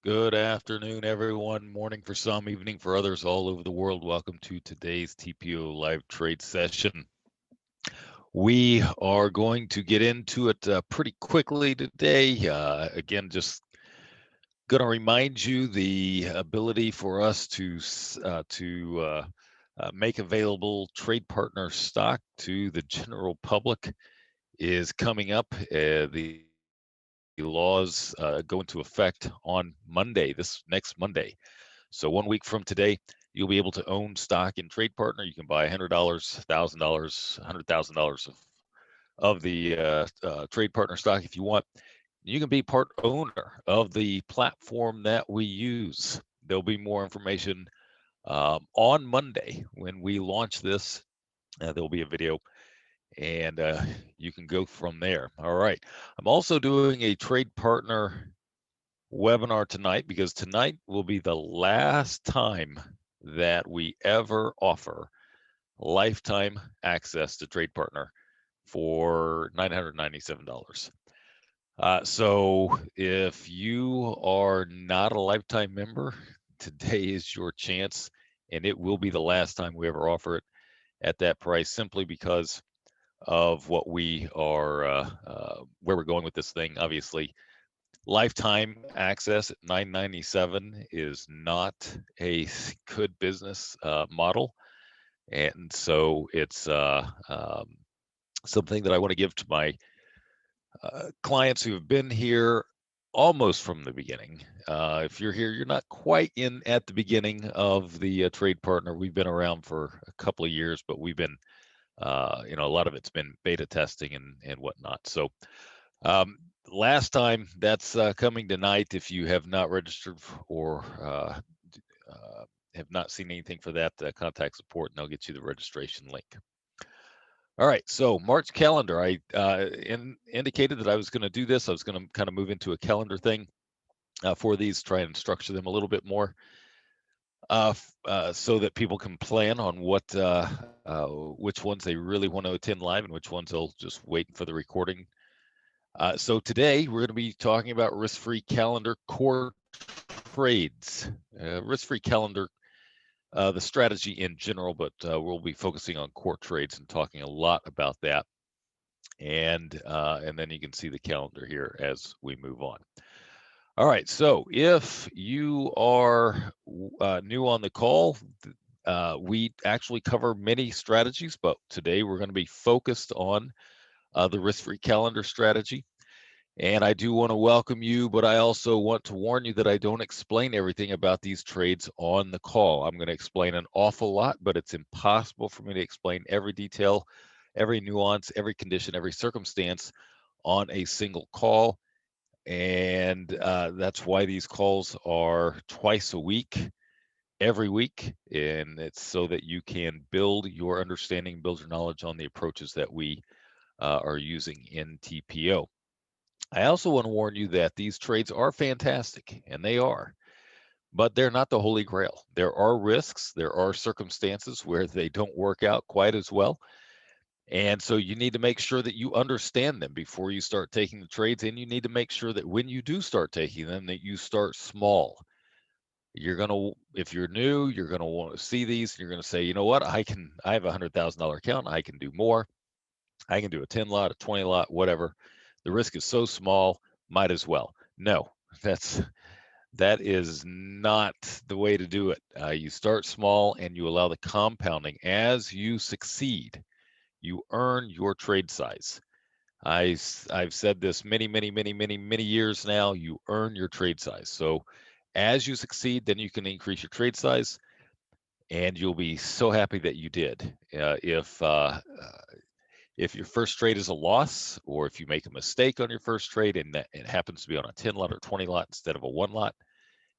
Good afternoon, everyone. Morning for some, evening for others all over the world. Welcome to today's TPO live trade session. We are going to get into it pretty quickly today. Again, just going to remind you the ability for us to make available trade partner stock to the general public is coming up. The laws go into effect on Monday, this next Monday. So 1 week from today, you'll be able to own stock in Trade Partner. You can buy $100, $1,000, $100,000 of the Trade Partner stock if you want. You can be part owner of the platform that we use. There'll be more information on Monday when we launch this. There'll be a video and you can go from there. All right. I'm also doing a Trade Partner webinar tonight because tonight will be the last time that we ever offer lifetime access to Trade Partner for $997. So if you are not a lifetime member, today is your chance, and it will be the last time we ever offer it at that price, simply because of what we are, where we're going with this thing. Obviously, lifetime access at $997 is not a good business model, and so it's something that I want to give to my clients who have been here almost from the beginning. If you're here, you're not quite in at the beginning of the trade partner. We've been around for a couple of years, but we've been, a lot of it's been beta testing and whatnot. So last time, that's coming tonight. If you have not registered or have not seen anything for that, contact support and they'll get you the registration link. All right, so March calendar. I indicated that I was going to do this. I was going to kind of move into a calendar thing for these, try and structure them a little bit more so that people can plan on which ones they really want to attend live and which ones they'll just wait for the recording. So today we're going to be talking about risk-free calendar core trades, risk-free calendar, the strategy in general, but we'll be focusing on core trades and talking a lot about that. And then you can see the calendar here as we move on. All right, so if you are new on the call, we actually cover many strategies, but today we're going to be focused on the risk-free calendar strategy. And I do want to welcome you, but I also want to warn you that I don't explain everything about these trades on the call. I'm going to explain an awful lot, but it's impossible for me to explain every detail, every nuance, every condition, every circumstance on a single call. And that's why these calls are twice a week, every week. And it's so that you can build your understanding, build your knowledge on the approaches that we are using in TPO. I also want to warn you that these trades are fantastic, and they are, but they're not the holy grail. There are risks, there are circumstances where they don't work out quite as well. And so you need to make sure that you understand them before you start taking the trades, and you need to make sure that when you do start taking them, that you start small. If you're new, you're gonna want to see these, and you're gonna say, you know what, I have a $100,000 account, I can do more. I can do a 10 lot, a 20 lot, whatever. The risk is so small, might as well. No, that is not the way to do it. You start small and you allow the compounding. As you succeed, you earn your trade size. I've said this many years now. You earn your trade size. So as you succeed, then you can increase your trade size, and you'll be so happy that you did. If your first trade is a loss, or if you make a mistake on your first trade and that it happens to be on a 10 lot or 20 lot instead of a 1 lot,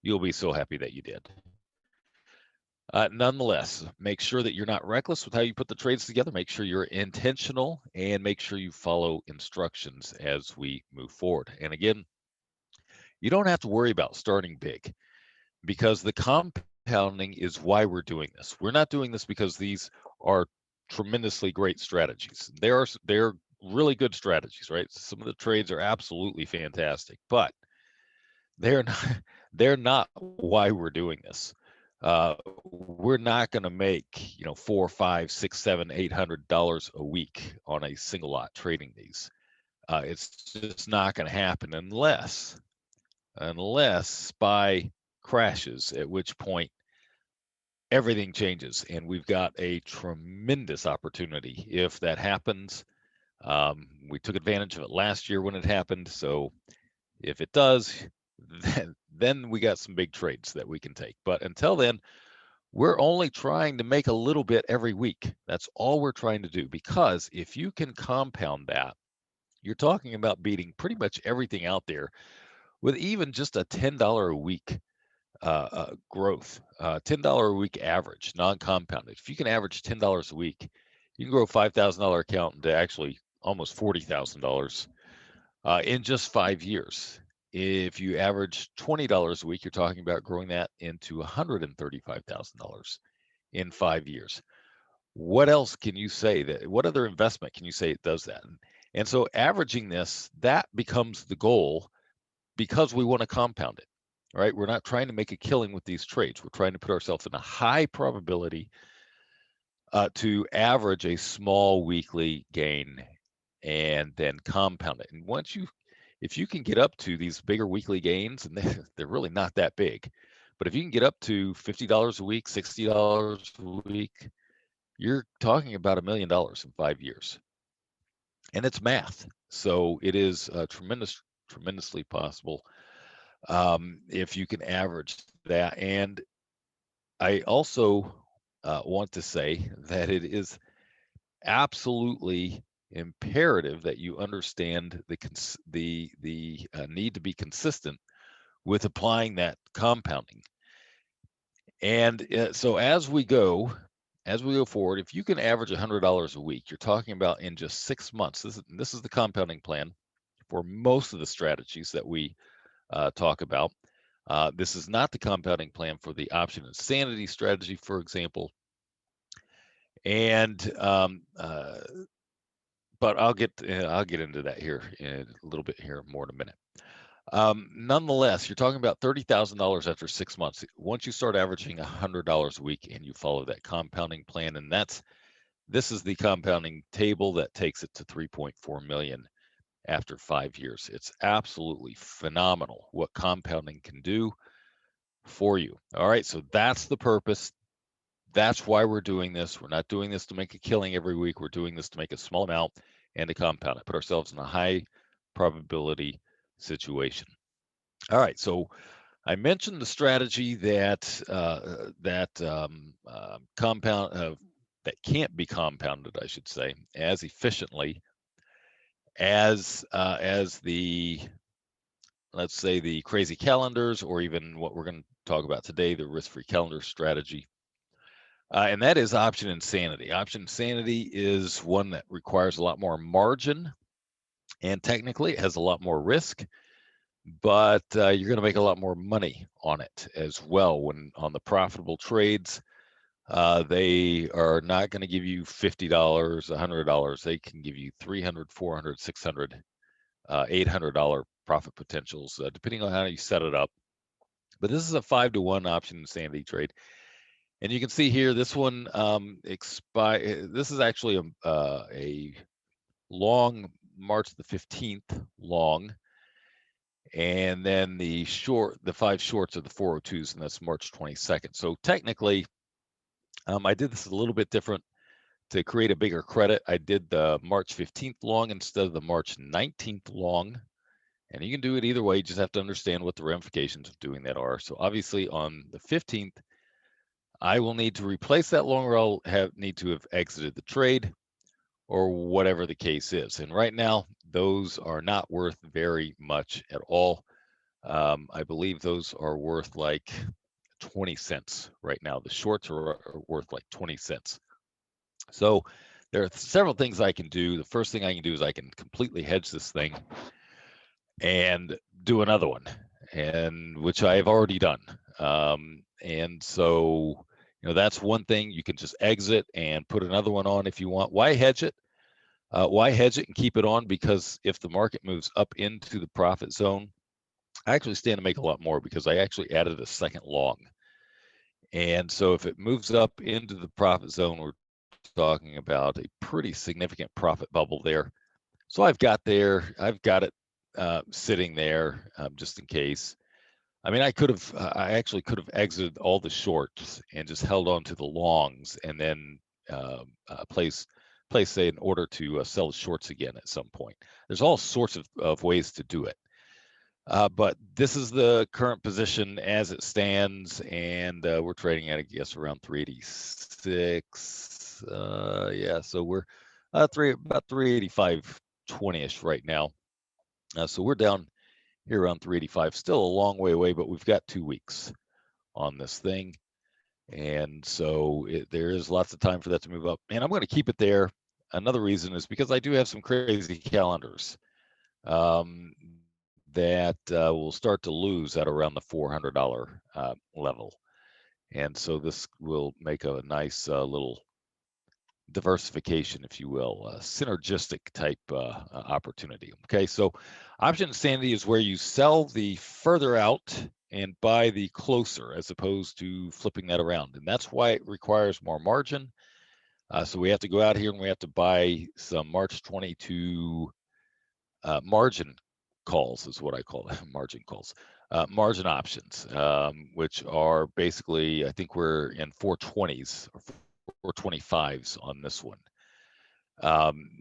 you'll be so happy that you did. Nonetheless, make sure that you're not reckless with how you put the trades together. Make sure you're intentional, and make sure you follow instructions as we move forward. And again, you don't have to worry about starting big, because the compounding is why we're doing this. We're not doing this because these are tremendously great strategies. They're really good strategies, right? Some of the trades are absolutely fantastic, but they're not they're not why we're doing this. We're not going to make, 4, 5, 6, 7, $800 a week on a single lot trading these. It's just not going to happen unless SPY crashes, at which point everything changes, and we've got a tremendous opportunity if that happens. We took advantage of it last year when it happened, so if it does, then we got some big trades that we can take. But until then, we're only trying to make a little bit every week. That's all we're trying to do, because if you can compound that, you're talking about beating pretty much everything out there with even just a $10 a week growth, $10 a week average, non-compounded. If you can average $10 a week, you can grow a $5,000 account into actually almost $40,000 in just 5 years. If you average $20 a week, you're talking about growing that into $135,000 in 5 years. What else can you say that? What other investment can you say it does that? And so averaging this, that becomes the goal, because we want to compound it. Right? We're not trying to make a killing with these trades. We're trying to put ourselves in a high probability to average a small weekly gain and then compound it. And if you can get up to these bigger weekly gains, and they're really not that big, but if you can get up to $50 a week, $60 a week, you're talking about $1 million in 5 years. And it's math. So it is tremendously possible if you can average that. And I also want to say that it is absolutely imperative that you understand the need to be consistent with applying that compounding. And so as we go forward, if you can average $100 a week, you're talking about in just 6 months. This is the compounding plan for most of the strategies that we talk about. This is not the compounding plan for the option insanity strategy, for example. And but I'll get into that here in a little bit here more in a minute. Nonetheless, you're talking about $30,000 after 6 months. Once you start averaging $100 a week and you follow that compounding plan, and this is the compounding table that takes it to 3.4 million after 5 years. It's absolutely phenomenal what compounding can do for you. All right, so that's the purpose. That's why we're doing this. We're not doing this to make a killing every week. We're doing this to make a small amount and to compound it, put ourselves in a high probability situation. All right, so I mentioned the strategy that that can't be compounded, I should say, as efficiently as the, let's say, the crazy calendars, or even what we're going to talk about today, the risk-free calendar strategy. And that is option insanity. Option insanity is one that requires a lot more margin, and technically it has a lot more risk, but you're going to make a lot more money on it as well. When on the profitable trades, they are not going to give you $50, $100. They can give you $300, $400, $600, $800 profit potentials, depending on how you set it up. But this is a 5-to-1 option insanity trade. And you can see here, this one this is actually a long March the 15th long, and then the 5 shorts are the 402s, and that's March 22nd. So technically, I did this a little bit different to create a bigger credit. I did the March 15th long instead of the March 19th long. And you can do it either way. You just have to understand what the ramifications of doing that are. So obviously on the 15th, I will need to replace that long, or I'll need to have exited the trade, or whatever the case is. And right now, those are not worth very much at all. I believe those are worth like 20 cents right now. The shorts are worth like 20 cents. So there are several things I can do. The first thing I can do is I can completely hedge this thing and do another one, and which I have already done. And so, that's one thing. You can just exit and put another one on if you want. Why hedge it? Why hedge it and keep it on? Because if the market moves up into the profit zone, I actually stand to make a lot more because I actually added a second long. And so if it moves up into the profit zone, we're talking about a pretty significant profit bubble there. So I've got it sitting there just in case. I mean, I actually could have exited all the shorts and just held on to the longs, and then place say an order to sell the shorts again at some point. There's all sorts of ways to do it. But this is the current position as it stands, and we're trading at, I guess, around 386. Yeah, so we're about 385.20ish right now. So we're down here around 385. Still a long way away, but we've got 2 weeks on this thing, and so there is lots of time for that to move up. And I'm going to keep it there. Another reason is because I do have some crazy calendars. That will start to lose at around the $400 level. And so this will make a nice little diversification, if you will, synergistic type opportunity. Okay, so option insanity is where you sell the further out and buy the closer, as opposed to flipping that around. And that's why it requires more margin. So we have to go out here and we have to buy some March 22 margin calls, is what I call them, margin calls, margin options, which are basically, I think we're in 420s or 425s on this one,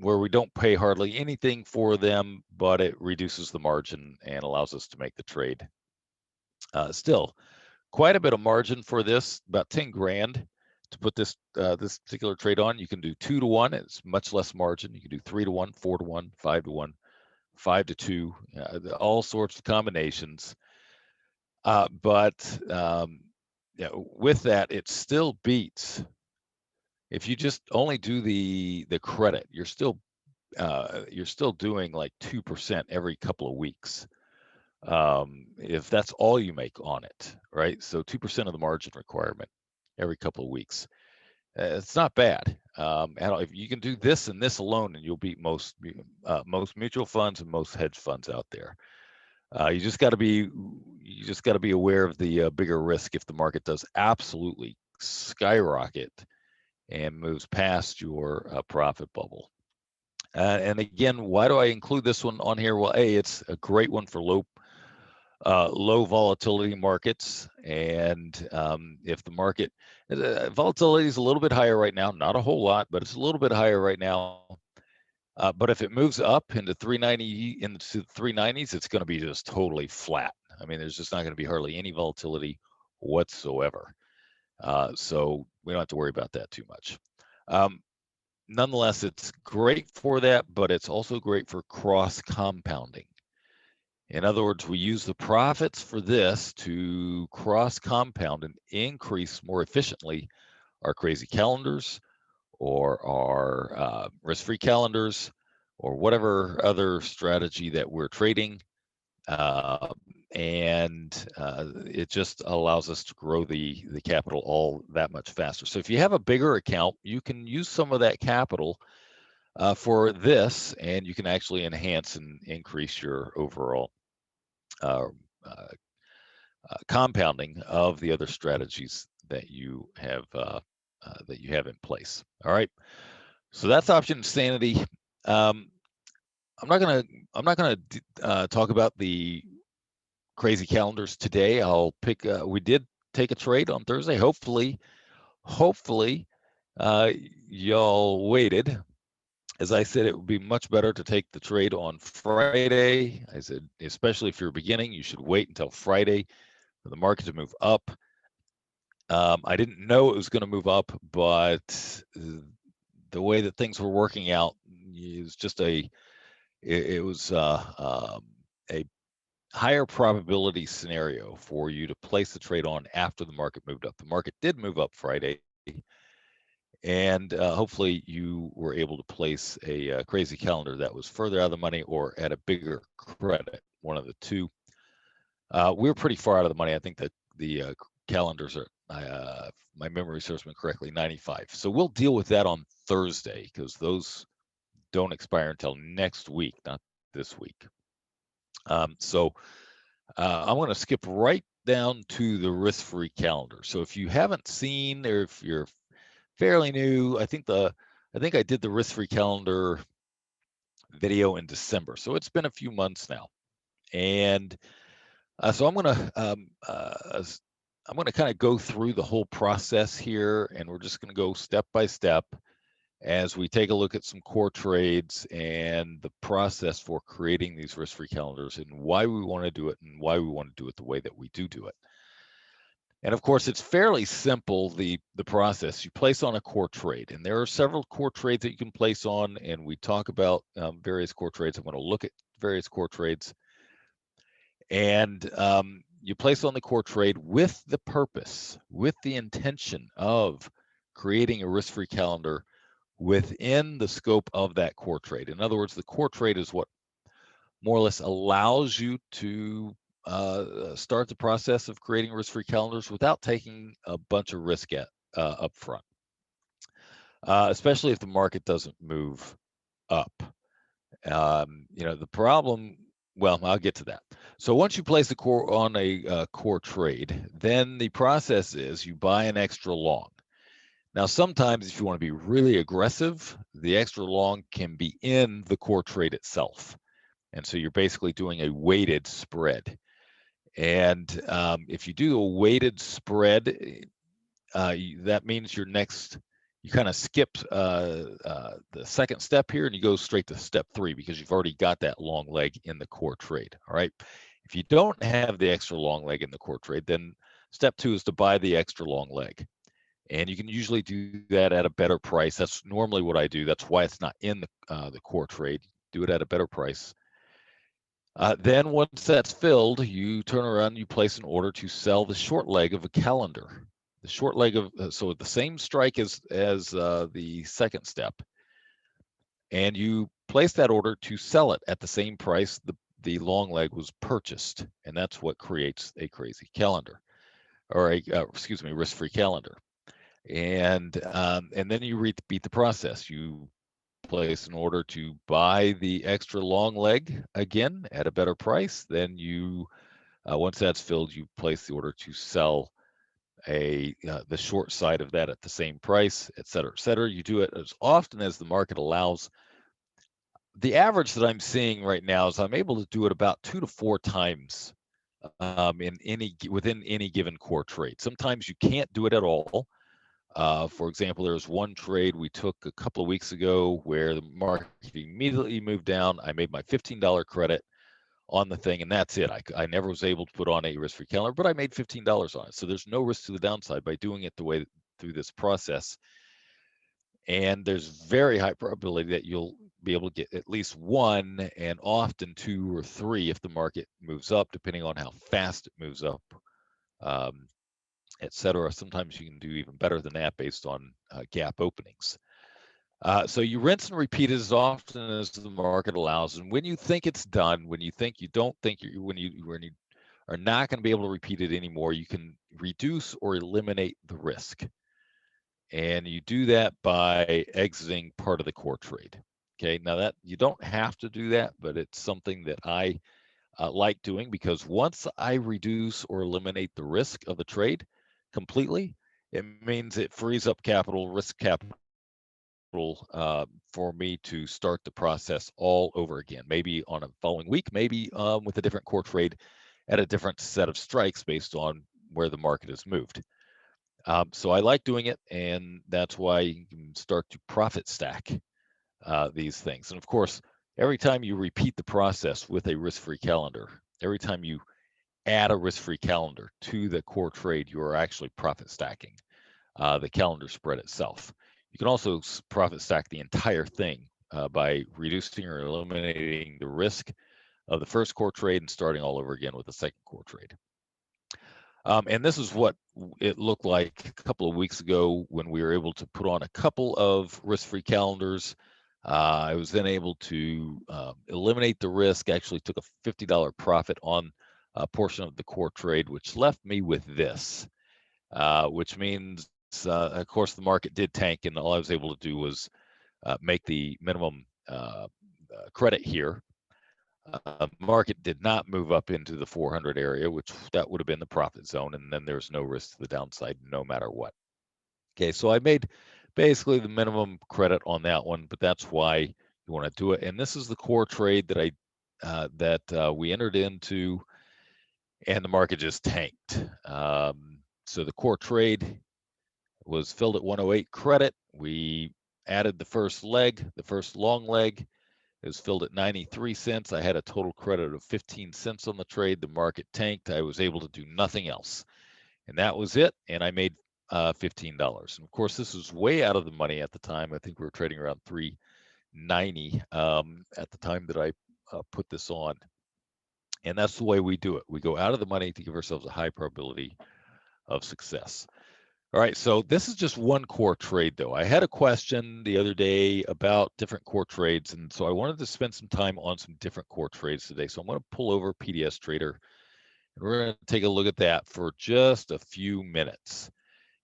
where we don't pay hardly anything for them, but it reduces the margin and allows us to make the trade. Still, quite a bit of margin for this, about 10 grand to put this this particular trade on. You can do 2 to 1, it's much less margin. You can do 3 to 1, 4 to 1, 5 to 1. 5 to 2, all sorts of combinations. But yeah, with that, it still beats. If you just only do the credit, you're still doing like 2% every couple of weeks. If that's all you make on it, right? So 2% of the margin requirement every couple of weeks. It's not bad. And if you can do this and this alone, and you'll beat most mutual funds and most hedge funds out there. You just got to be aware of the bigger risk if the market does absolutely skyrocket and moves past your profit bubble. And again, why do I include this one on here? Well, it's a great one for low volatility markets. And if the market volatility is a little bit higher right now, not a whole lot, but it's a little bit higher right now. But if it moves up into 390 into 390s, it's going to be just totally flat. I mean, there's just not going to be hardly any volatility whatsoever. So we don't have to worry about that too much. Nonetheless, it's great for that, but it's also great for cross compounding. In other words, we use the profits for this to cross compound and increase more efficiently our crazy calendars or our risk-free calendars or whatever other strategy that we're trading. And it just allows us to grow the capital all that much faster. So if you have a bigger account, you can use some of that capital for this, and you can actually enhance and increase your overall compounding of the other strategies that you have in place. All right, so that's option insanity. I'm not gonna talk about the crazy calendars today. I'll pick. We did take a trade on Thursday. Hopefully, y'all waited. As I said, it would be much better to take the trade on Friday. I said, especially if you're beginning, you should wait until Friday for the market to move up. I didn't know it was going to move up, but the way that things were working out is just it was a higher probability scenario for you to place the trade on after the market moved up. The market did move up Friday, and hopefully you were able to place a crazy calendar that was further out of the money or at a bigger credit, one of the two. We're pretty far out of the money. I think that the calendars are, my memory serves me correctly, 95. So we'll deal with that on Thursday because those don't expire until next week, not this week. So I'm going to skip right down to the risk-free calendar. So if you haven't seen, or if you're fairly new, I think I did the risk-free calendar video in December. So it's been a few months now, and so I'm going to kind of go through the whole process here, and we're just going to go step by step as we take a look at some core trades and the process for creating these risk-free calendars and why we want to do it and why we want to do it the way that we do it. And of course, it's fairly simple, the process. You place on a core trade, and there are several core trades that you can place on, and we talk about various core trades. I'm going to look at various core trades. And you place on the core trade with the purpose, with the intention of creating a risk-free calendar within the scope of that core trade. In other words, the core trade is what more or less allows you to start the process of creating risk-free calendars without taking a bunch of risk up front, especially if the market doesn't move up. The problem, well, I'll get to that. So once you place the core on a core trade, then the process is you buy an extra long. Now, sometimes if you want to be really aggressive, the extra long can be in the core trade itself. And so you're basically doing a weighted spread. And if you do a weighted spread, that means you kind of skip the second step here and you go straight to step 3 because you've already got that long leg in the core trade. All right. If you don't have the extra long leg in the core trade, then step 2 is to buy the extra long leg. And you can usually do that at a better price. That's normally what I do. That's why it's not in the core trade. Do it at a better price. Then once that's filled, you turn around, you place an order to sell the short leg of a calendar. The short leg of, so the same strike as the second step. And you place that order to sell it at the same price the long leg was purchased. And that's what creates a crazy calendar, or risk-free calendar. And then you repeat the process. You place an order to buy the extra long leg again at a better price. Then you, once that's filled, you place the order to sell the short side of that at the same price, et cetera, et cetera. You do it as often as the market allows. The average that I'm seeing right now is I'm able to do it about 2 to 4 times within any given core trade. Sometimes you can't do it at all. For example, there was one trade we took a couple of weeks ago where the market immediately moved down. I made my $15 credit on the thing, and that's it. I never was able to put on a risk-free calendar, but I made $15 on it. So there's no risk to the downside by doing it the way through this process. And there's very high probability that you'll be able to get at least 1 and often 2 or 3 if the market moves up, depending on how fast it moves up. Et cetera. Sometimes you can do even better than that based on gap openings. So you rinse and repeat as often as the market allows. And when you think it's done, when you are not going to be able to repeat it anymore, you can reduce or eliminate the risk. And you do that by exiting part of the core trade. Okay, now that you don't have to do that, but it's something that I like doing, because once I reduce or eliminate the risk of the trade completely, it means it frees up risk capital, for me to start the process all over again, maybe on a following week, maybe with a different core trade at a different set of strikes based on where the market has moved. So I like doing it, and that's why you can start to profit stack these things. And of course, every time you repeat the process with a risk-free calendar, every time you add a risk-free calendar to the core trade, you are actually profit stacking the calendar spread itself. You can also profit stack the entire thing by reducing or eliminating the risk of the first core trade and starting all over again with the second core trade. And this is what it looked like a couple of weeks ago when we were able to put on a couple of risk-free calendars. I was then able to eliminate the risk, actually took a $50 profit on a portion of the core trade, which left me with this, which means, of course, the market did tank, and all I was able to do was make the minimum credit here. Market did not move up into the 400 area, which that would have been the profit zone, and then there's no risk to the downside no matter what. Okay, so I made basically the minimum credit on that one, but that's why you want to do it. And this is the core trade that we entered into, and the market just tanked. So the core trade was filled at 108 credit. We added the first leg, the first long leg. It was filled at 93 cents. I had a total credit of 15 cents on the trade. The market tanked. I was able to do nothing else. And that was it. And I made $15. And of course, this was way out of the money at the time. I think we were trading around 390 at the time that I put this on. And that's the way we do it. We go out of the money to give ourselves a high probability of success. All right, so this is just one core trade, though. I had a question the other day about different core trades, and so I wanted to spend some time on some different core trades today. So I'm going to pull over PDS Trader, and we're going to take a look at that for just a few minutes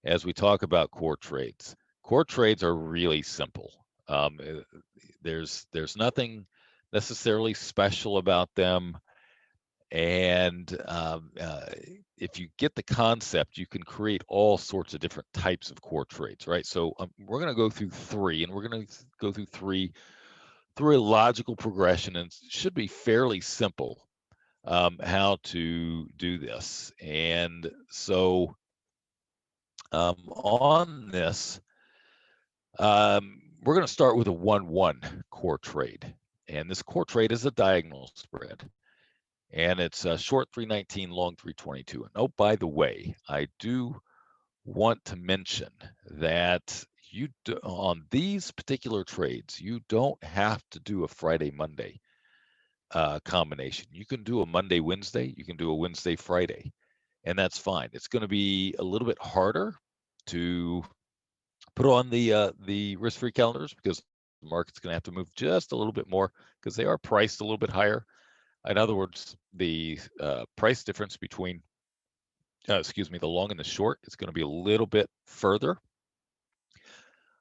as we talk about core trades. Core trades are really simple. There's nothing necessarily special about them. And if you get the concept, you can create all sorts of different types of core trades, right? So we're going to go through three, and we're going to go through three through a logical progression, and it should be fairly simple how to do this. And so on this, we're going to start with a 1-1 core trade. And this core trade is a diagonal spread. And it's short 319, long 322. And oh, by the way, I do want to mention that on these particular trades, you don't have to do a Friday-Monday combination. You can do a Monday-Wednesday. You can do a Wednesday-Friday, and that's fine. It's going to be a little bit harder to put on the risk-free calendars because the market's going to have to move just a little bit more because they are priced a little bit higher. In other words, the price difference between, the long and the short is going to be a little bit further.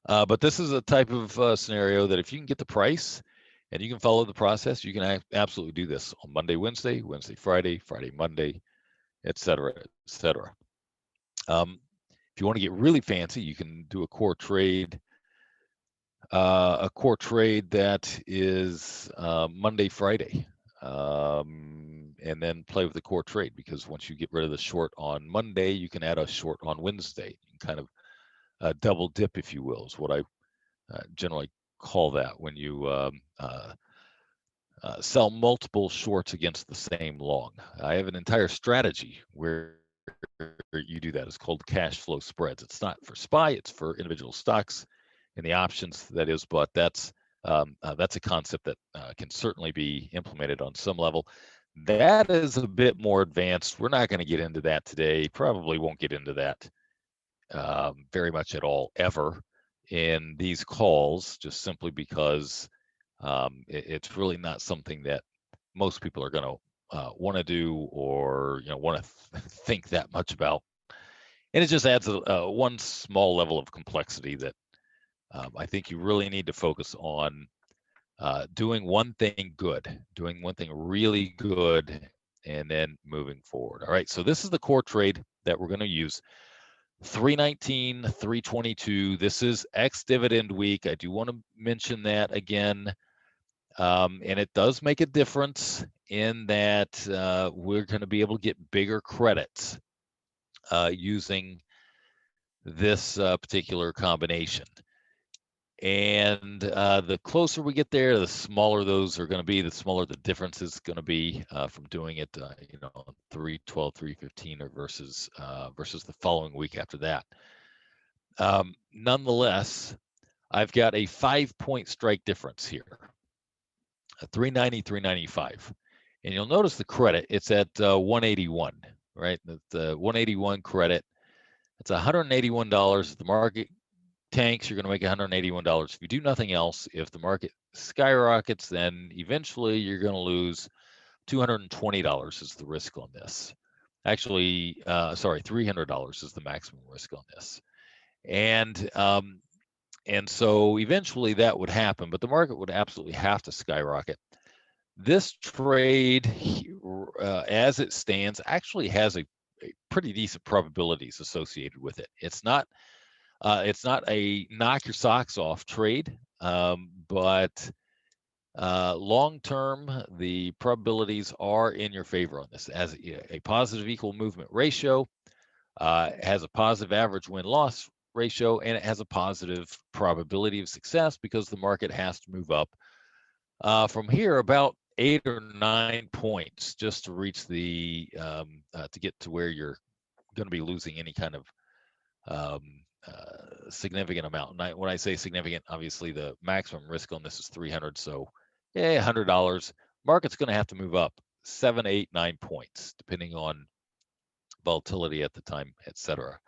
But this is a type of scenario that if you can get the price and you can follow the process, you can absolutely do this on Monday, Wednesday, Wednesday, Friday, Friday, Monday, et cetera, et cetera. If you want to get really fancy, you can do a core trade that is Monday, Friday. And then play with the core trade, because once you get rid of the short on Monday, you can add a short on Wednesday. You can kind of double dip, if you will, is what I generally call that when you sell multiple shorts against the same long. I have an entire strategy where you do that. It's called cash flow spreads. It's not for SPY, it's for individual stocks and the options, that is, but that's a concept that can certainly be implemented on some level. That is a bit more advanced. We're not going to get into that today. Probably won't get into that very much at all ever in these calls, just simply because it's really not something that most people are going to want to do or want to think that much about. And it just adds one small level of complexity that I think you really need to focus on doing one thing good, doing one thing really good, and then moving forward. All right, so this is the core trade that we're going to use. 319, 322. This is ex-dividend week. I do want to mention that again. And it does make a difference in that we're going to be able to get bigger credits using this particular combination. And the closer we get there, the smaller those are going to be, the smaller the difference is going to be from doing it, 312, 315 or versus the following week after that. Nonetheless, I've got a 5-point strike difference here, 390, 395. And you'll notice the credit, it's at 181, right? The 181 credit, it's $181. If the market tanks, you're going to make $181. If you do nothing else, if the market skyrockets, then eventually you're going to lose $220 is the risk on this. Actually, $300 is the maximum risk on this. And so eventually that would happen, but the market would absolutely have to skyrocket. This trade, as it stands, actually has a pretty decent probabilities associated with it. It's not a knock your socks off trade, but long term, the probabilities are in your favor on this. As a positive equal movement ratio, has a positive average win loss ratio, and it has a positive probability of success because the market has to move up from here about 8 or 9 points just to reach the to get to where you're going to be losing any kind of significant amount. And when I say significant, obviously the maximum risk on this is 300. So, yeah, $100. Market's going to have to move up 7, 8, 9 points, depending on volatility at the time, etc.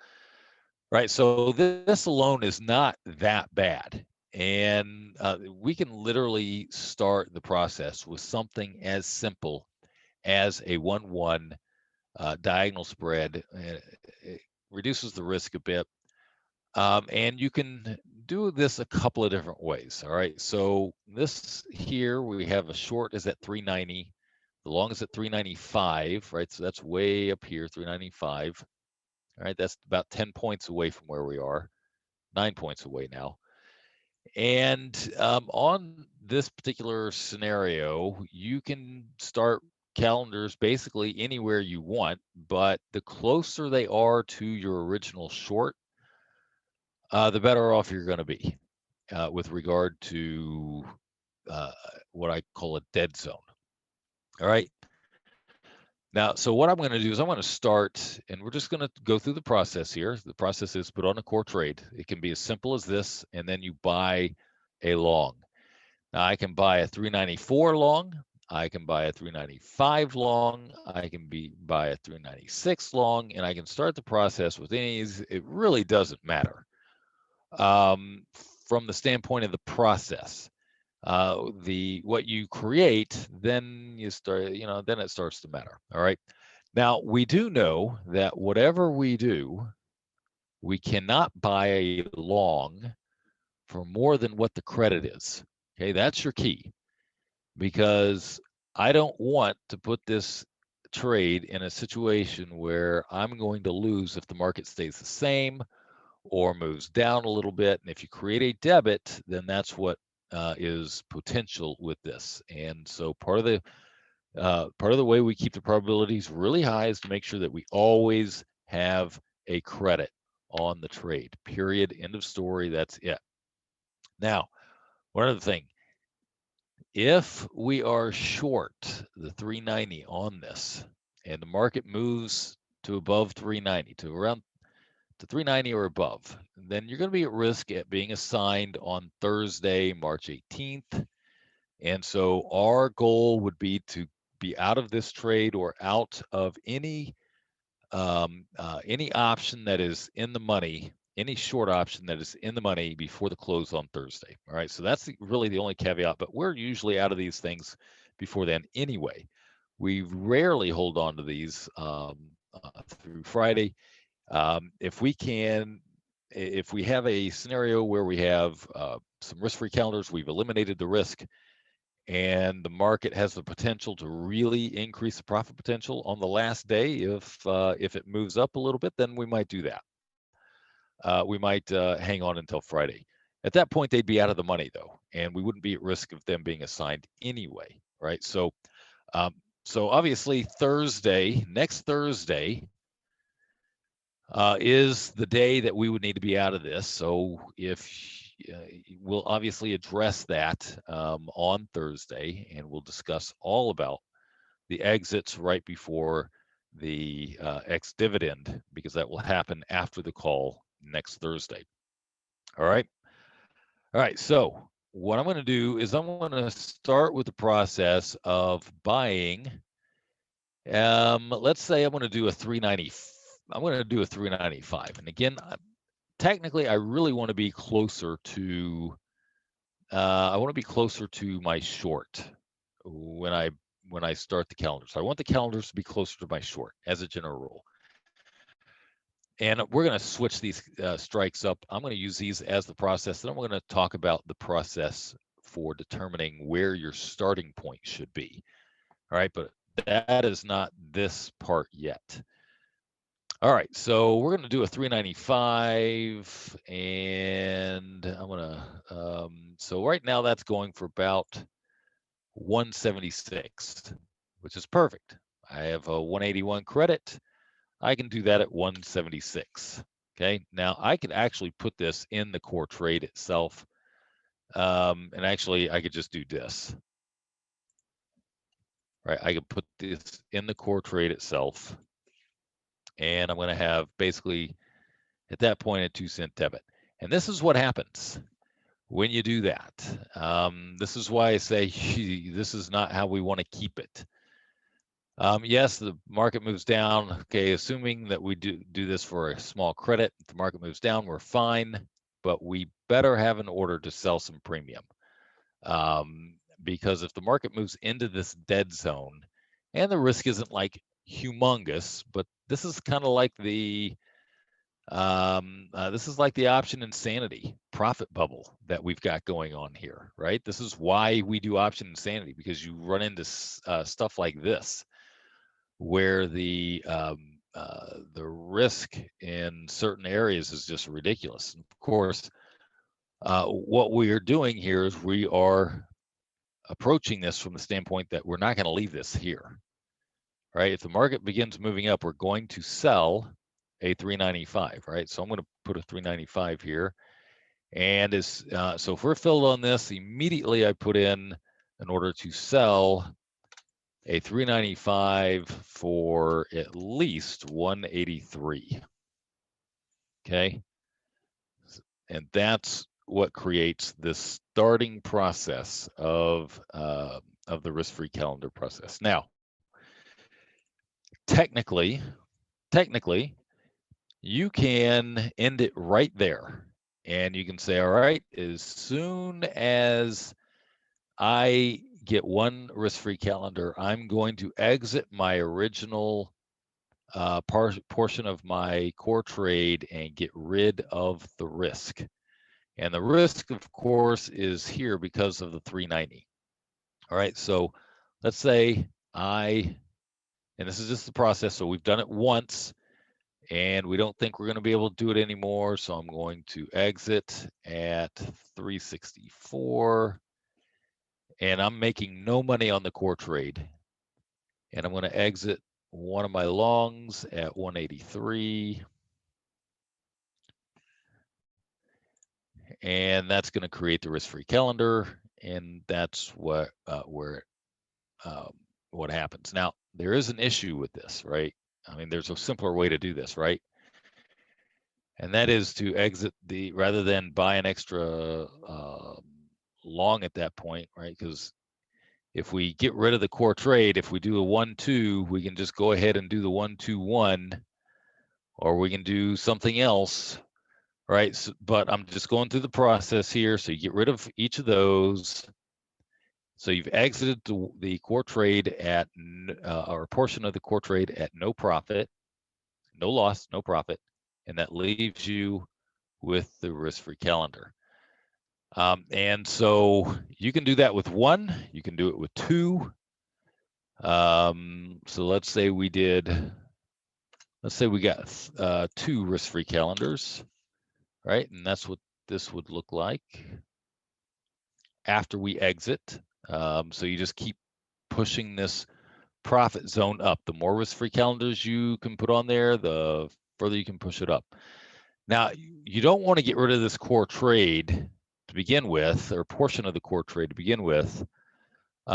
Right. So this alone is not that bad. And we can literally start the process with something as simple as a 1-1 diagonal spread. It reduces the risk a bit. And you can do this a couple of different ways. All right. So this here, we have a short is at 390. The long is at 395, right? So that's way up here, 395. All right. That's about 10 points away from where we are, 9 points away now. And on this particular scenario, you can start calendars basically anywhere you want, but the closer they are to your original short, the better off you're going to be with regard to what I call a dead zone. All right. Now, so what I'm going to do is I'm going to start, and we're just going to go through the process here. The process is put on a core trade. It can be as simple as this, and then you buy a long. Now, I can buy a 394 long. I can buy a 395 long. I can buy a 396 long, and I can start the process with any. It really doesn't matter from the standpoint of the process. What you create, then you start, then it starts to matter. All right. Now we do know that whatever we do, we cannot buy a long for more than what the credit is. Okay, that's your key, because I don't want to put this trade in a situation where I'm going to lose if the market stays the same or moves down a little bit. And if you create a debit, then that's what is potential with this. And so part of the way we keep the probabilities really high is to make sure that we always have a credit on the trade. Period. End of story. That's it. Now, one other thing. If we are short the 390 on this, and the market moves to above 390 to around to 390 or above, then you're going to be at risk at being assigned on Thursday, March 18th. And so our goal would be to be out of this trade or out of any option that is in the money, any short option that is in the money before the close on Thursday. All right. So that's really the only caveat, but we're usually out of these things before then anyway. We rarely hold on to these through Friday. If we have a scenario where we have some risk-free calendars, we've eliminated the risk, and the market has the potential to really increase the profit potential on the last day. If it moves up a little bit, then we might do that. We might hang on until Friday. At that point, they'd be out of the money though, and we wouldn't be at risk of them being assigned anyway, right? So obviously next Thursday, is the day that we would need to be out of this. So if we'll obviously address that on Thursday, and we'll discuss all about the exits right before the ex-dividend, because that will happen after the call next Thursday. All right. All right. So what I'm going to do is I'm going to start with the process of buying. Let's say I'm going to do a 390. I'm going to do a 395. And again, technically, I really want to be closer to. I want to be closer to my short when I start the calendar. So I want the calendars to be closer to my short as a general rule. And we're going to switch these strikes up. I'm going to use these as the process. Then I'm going to talk about the process for determining where your starting point should be. All right, but that is not this part yet. All right, so we're going to do a 395, and I'm going to, so right now that's going for about 176, which is perfect. I have a 181 credit. I can do that at 176. Okay, now I could actually put this in the core trade itself. And actually I could just do this. Right, I could put this in the core trade itself. And I'm going to have basically at that point a 2-cent debit. And this is what happens when you do that. This is why I say this is not how we want to keep it. Yes, the market moves down. Okay, assuming that we do this for a small credit, if the market moves down, we're fine, but we better have an order to sell some premium. Because if the market moves into this dead zone, and the risk isn't like humongous, but this is kind of like the option insanity profit bubble that we've got going on here, right? This is why we do option insanity, because you run into stuff like this, where the risk in certain areas is just ridiculous. And of course, what we are doing here is we are approaching this from the standpoint that we're not going to leave this here, right? If the market begins moving up, we're going to sell a 395, right? So I'm going to put a 395 here. And so if we're filled on this, immediately I put in an order to sell a 395 for at least 183. Okay. And that's what creates this starting process of the risk-free calendar process. Now, technically, you can end it right there, and you can say, all right, as soon as I get one risk-free calendar, I'm going to exit my original portion of my core trade and get rid of the risk. And the risk, of course, is here because of the 390. All right, so let's say and this is just the process, so we've done it once, and we don't think we're going to be able to do it anymore, so I'm going to exit at 364, and I'm making no money on the core trade. And I'm going to exit one of my longs at 183. And that's going to create the risk-free calendar, and that's what happens. Now, there is an issue with this, right? I mean, there's a simpler way to do this, right? And that is to exit rather than buy an extra long at that point, right? Because if we get rid of the core trade, if we do a 1-2, we can just go ahead and do the 1-2-1, or we can do something else, right? So, but I'm just going through the process here. So you get rid of each of those. So you've exited the core trade at, or a portion of the core trade at no profit, no loss, no profit, and that leaves you with the risk-free calendar. And so you can do that with one, you can do it with two. So let's say we got 2 risk-free calendars, right? And that's what this would look like after we exit. So you just keep pushing this profit zone up. The more risk-free calendars you can put on there, the further you can push it up. Now, you don't want to get rid of this core trade to begin with, or a portion of the core trade to begin with,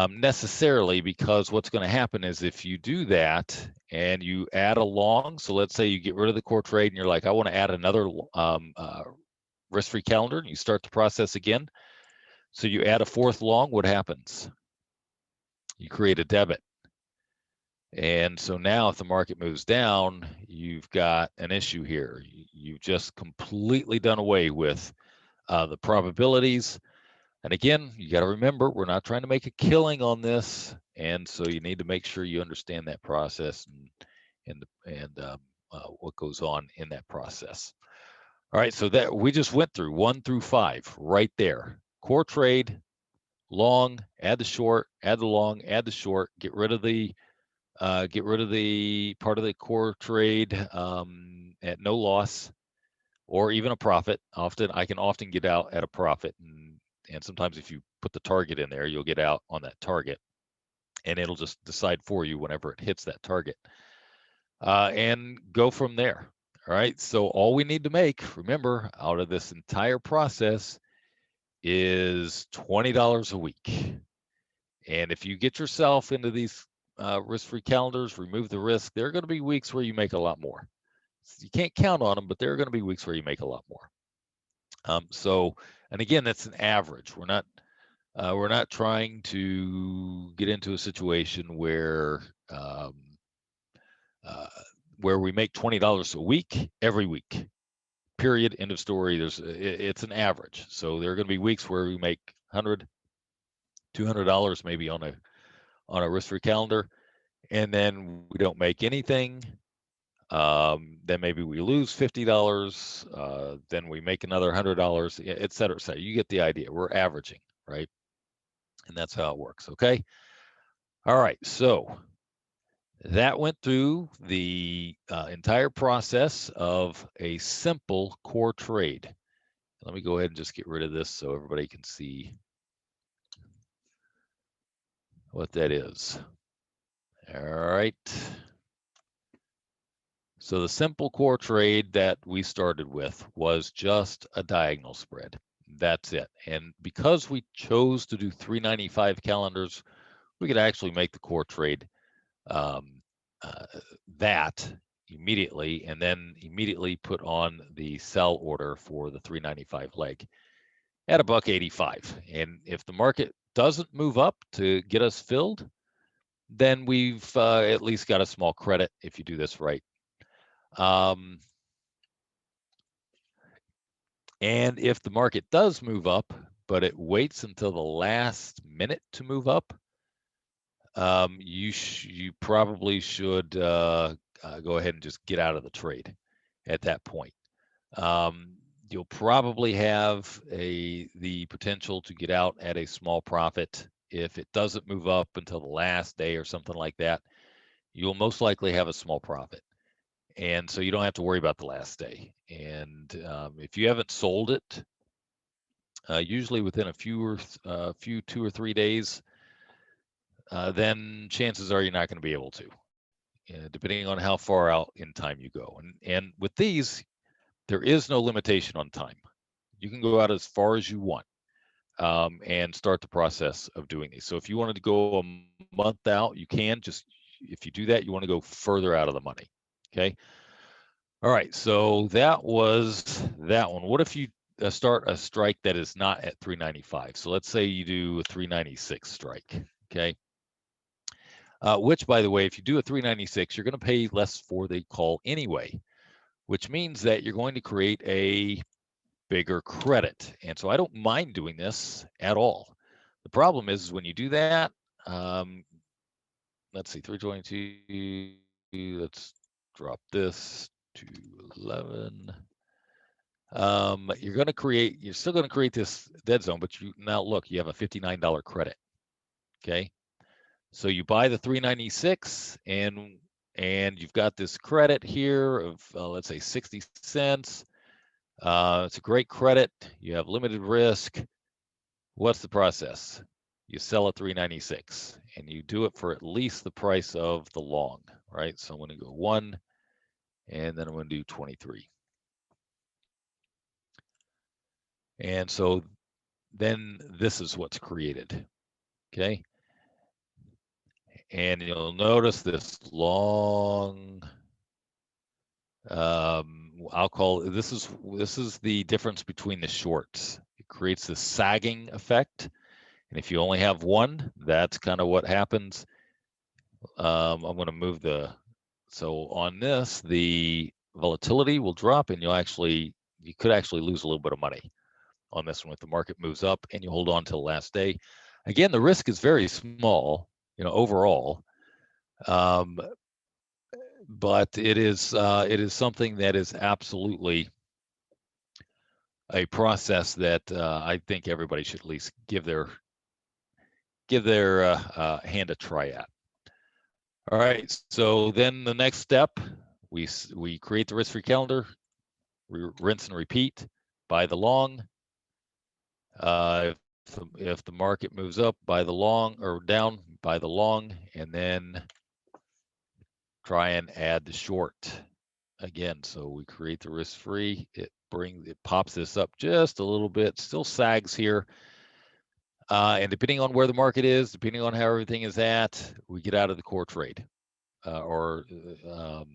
necessarily, because what's going to happen is if you do that and you add a long, so let's say you get rid of the core trade and you're like, I want to add another risk-free calendar, and you start the process again. So you add a 4th long, what happens? You create a debit. And so now if the market moves down, you've got an issue here. You've just completely done away with the probabilities. And again, you got to remember, we're not trying to make a killing on this. And so you need to make sure you understand that process and what goes on in that process. All right, so that we just went through 1 through 5 right there. Core trade, long, add the short, add the long, add the short, get rid of the part of the core trade at no loss or even a profit. I can often get out at a profit, and sometimes if you put the target in there, you'll get out on that target, and it'll just decide for you whenever it hits that target, and go from there. All right. So all we need to make, remember, out of this entire process is $20 a week. And if you get yourself into these risk-free calendars, remove the risk, there are going to be weeks where you make a lot more. You can't count on them, but there are going to be weeks where you make a lot more. And again, that's an average. We're not trying to get into a situation where we make $20 a week every week. Period. End of story. It's an average. So there are going to be weeks where we make $100, $200 maybe on a risk-free calendar, and then we don't make anything. Then maybe we lose $50. Then we make another $100, et cetera, et cetera. You get the idea. We're averaging, right? And that's how it works. Okay. All right. So that went through the entire process of a simple core trade. Let me go ahead and just get rid of this so everybody can see what that is. All right. So the simple core trade that we started with was just a diagonal spread. That's it. And because we chose to do 395 calendars, we could actually make the core trade that immediately, and then immediately put on the sell order for the 395 leg at $1.85. And if the market doesn't move up to get us filled, then we've at least got a small credit if you do this right. And if the market does move up, but it waits until the last minute to move up, you probably should go ahead and just get out of the trade at that point. You'll probably have the potential to get out at a small profit if it doesn't move up until the last day or something like that. You'll most likely have a small profit, and so you don't have to worry about the last day. And if you haven't sold it, usually within a few 2 or 3 days, then chances are you're not going to be able to, depending on how far out in time you go. And with these, there is no limitation on time. You can go out as far as you want and start the process of doing these. So if you wanted to go a month out, you can. Just if you do that, you want to go further out of the money. Okay. All right. So that was that one. What if you start a strike that is not at 395? So let's say you do a 396 strike. Okay. Which, by the way, if you do a 396, you're going to pay less for the call anyway, which means that you're going to create a bigger credit. And so I don't mind doing this at all. The problem is when you do that, let's see, 322, let's drop this to 11. You're still going to create this dead zone, but now look, you have a $59 credit. Okay. So you buy the 396 and you've got this credit here of, let's say 60 cents. It's a great credit. You have limited risk. What's the process? You sell at 396 and you do it for at least the price of the long, right? So I'm going to go 1 and then I'm going to do 23. And so then this is what's created. Okay. And you'll notice this long, I'll call this is the difference between the shorts. It creates this sagging effect. And if you only have one, that's kind of what happens. I'm going to move so on this, the volatility will drop and you could actually lose a little bit of money on this one if the market moves up and you hold on till the last day. Again, the risk is very small, overall. But it is something that is absolutely a process that I think everybody should at least give their give their hand a try at. All right, so then the next step, we create the risk-free calendar, we rinse and repeat, buy the long. If the market moves up, buy the long, or down, buy the long, and then try and add the short again. So we create the risk-free. It pops this up just a little bit. Still sags here. And depending on where the market is, depending on how everything is at, we get out of the core trade, in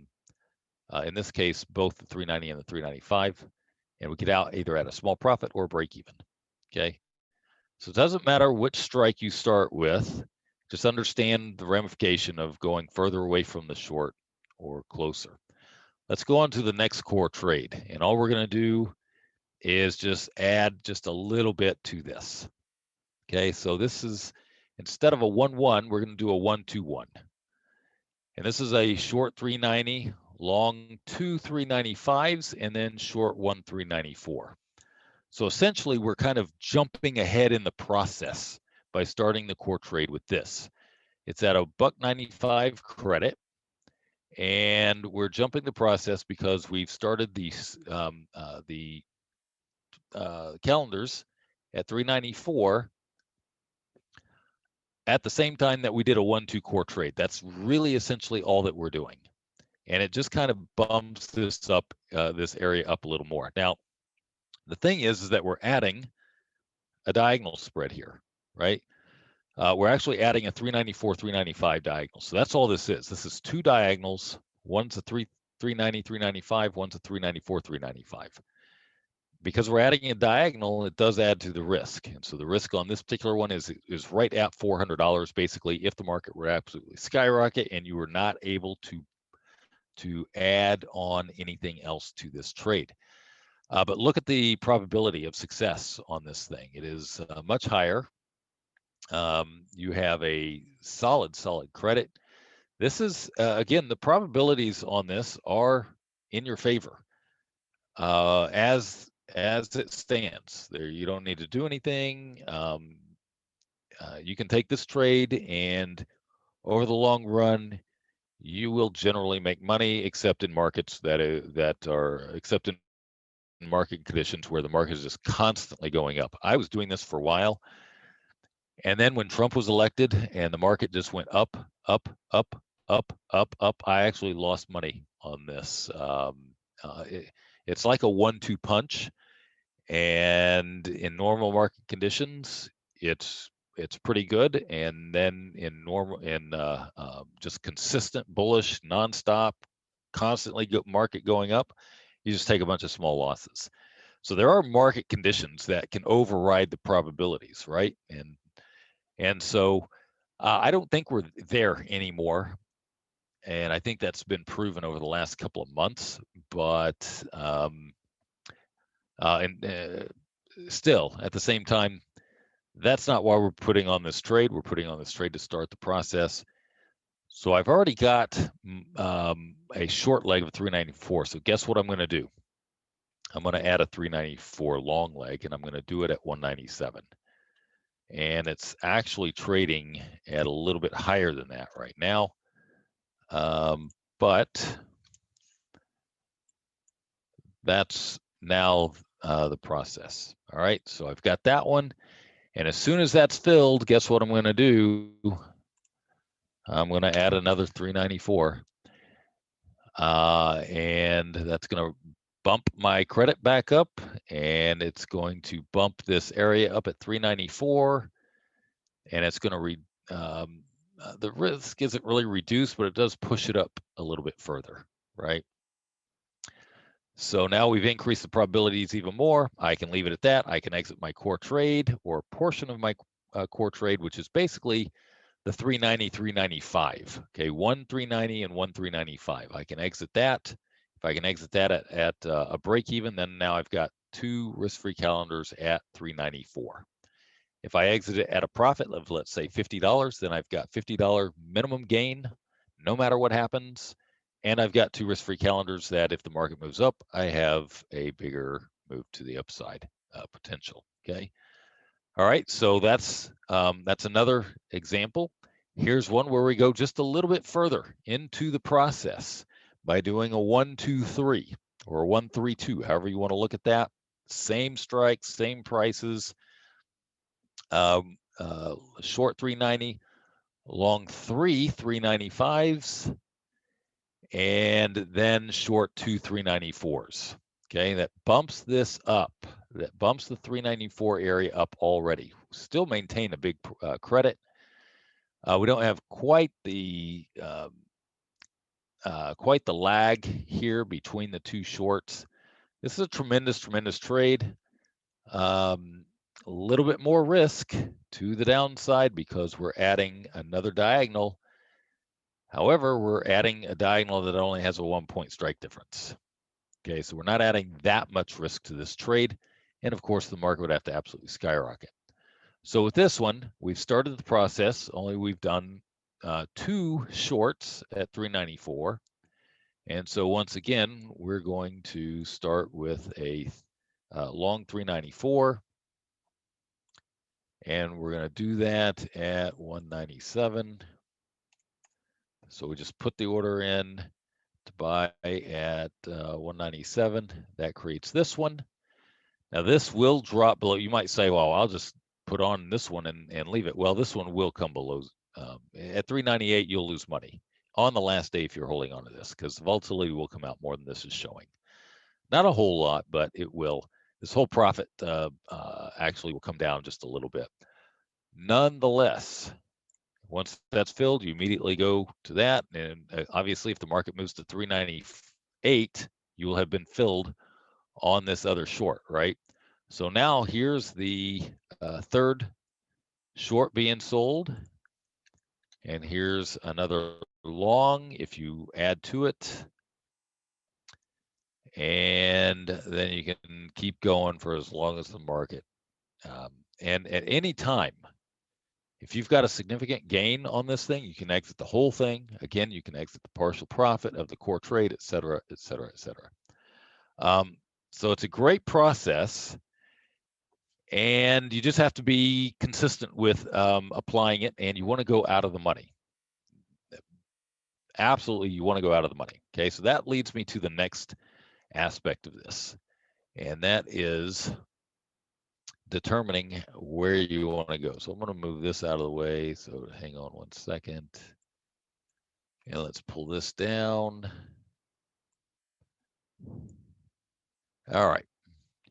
this case, both the 390 and the 395, and we get out either at a small profit or break even. Okay, so it doesn't matter which strike you start with. Just understand the ramification of going further away from the short or closer. Let's go on to the next core trade, and all we're going to do is just add just a little bit to this. Okay, so this is, instead of a 1-1, we're going to do a 1-2-1. And this is a short 390, long 2 395s, and then short 1 394. So essentially, we're kind of jumping ahead in the process by starting the core trade with this. It's at a $1.95 credit, and we're jumping the process because we've started these calendars at 394 at the same time that we did a 1-2 core trade. That's really essentially all that we're doing. And it just kind of bumps this up, this area up a little more. Now, the thing is that we're adding a diagonal spread here, right? We're actually adding a 394, 395 diagonal. So that's all this is. This is two diagonals. One's a 390, 395. One's a 394, 395. Because we're adding a diagonal, it does add to the risk. And so the risk on this particular one is right at $400, basically, if the market were absolutely skyrocket and you were not able to add on anything else to this trade. But look at the probability of success on this thing. It is much higher. You have a solid credit. This is, again, the probabilities on this are in your favor. As it stands, there, you don't need to do anything. You can take this trade, and over the long run, you will generally make money, except in markets except in market conditions where the market is just constantly going up. I was doing this for a while, and then when Trump was elected and the market just went up, up, up, up, up, up, I actually lost money on this. It's like a 1-2 punch, and in normal market conditions, it's pretty good. And then in just consistent bullish, nonstop, constantly market going up, you just take a bunch of small losses. So there are market conditions that can override the probabilities, right? And so I don't think we're there anymore. And I think that's been proven over the last couple of months. But still, at the same time, that's not why we're putting on this trade. We're putting on this trade to start the process. So I've already got a short leg of 394. So guess what I'm going to do? I'm going to add a 394 long leg, and I'm going to do it at 197. And it's actually trading at a little bit higher than that right now. But that's now the process. All right, so I've got that one. And as soon as that's filled, guess what I'm going to do? I'm going to add another 394. And that's going to bump my credit back up, and it's going to bump this area up at 394, and it's going to the risk isn't really reduced, but it does push it up a little bit further, right? So now we've increased the probabilities even more. I can leave it at that. I can exit my core trade, or a portion of my core trade, which is basically the 390, 395. Okay, 1 390 and 1 395. I can exit that. If I can exit that at a break even, then now I've got two risk-free calendars at 394. If I exit it at a profit of, let's say, $50, then I've got $50 minimum gain, no matter what happens. And I've got two risk-free calendars that if the market moves up, I have a bigger move to the upside potential, okay? All right, so that's another example. Here's one where we go just a little bit further into the process by doing a 1-2-3 or a 1-3-2, however you want to look at that. Same strikes, same prices. Short 390, long 395s, and then short 2 394s. Okay, that bumps this up. That bumps the 394 area up already. Still maintain a big credit. We don't have quite the lag here between the two shorts. This is a tremendous trade. A little bit more risk to the downside because we're adding another diagonal. However, we're adding a diagonal that only has a 1-point strike difference. Okay, so we're not adding that much risk to this trade. And of course, the market would have to absolutely skyrocket. So with this one, we've started the process, only we've done 2 shorts at 394. And so once again, we're going to start with a long 394. And we're going to do that at 197. So we just put the order in to buy at 197. That creates this one. Now this will drop below. You might say, well, I'll just put on this one and leave it. Well, this one will come below. At 398, you'll lose money on the last day if you're holding on to this, because the volatility will come out more than this is showing. Not a whole lot, but it will. This whole profit actually will come down just a little bit. Nonetheless, once that's filled, you immediately go to that. And obviously, if the market moves to 398, you will have been filled on this other short, right? So now here's the third short being sold. And here's another long if you add to it. And then you can keep going for as long as the market. And at any time, if you've got a significant gain on this thing, you can exit the whole thing. Again, you can exit the partial profit of the core trade, et cetera, et cetera, et cetera. So it's a great process, and you just have to be consistent with applying it, and you want to go out of the money. Absolutely, you want to go out of the money. Okay, so that leads me to the next aspect of this, and that is determining where you want to go. So I'm going to move this out of the way. So hang on one second. And let's pull this down. All right.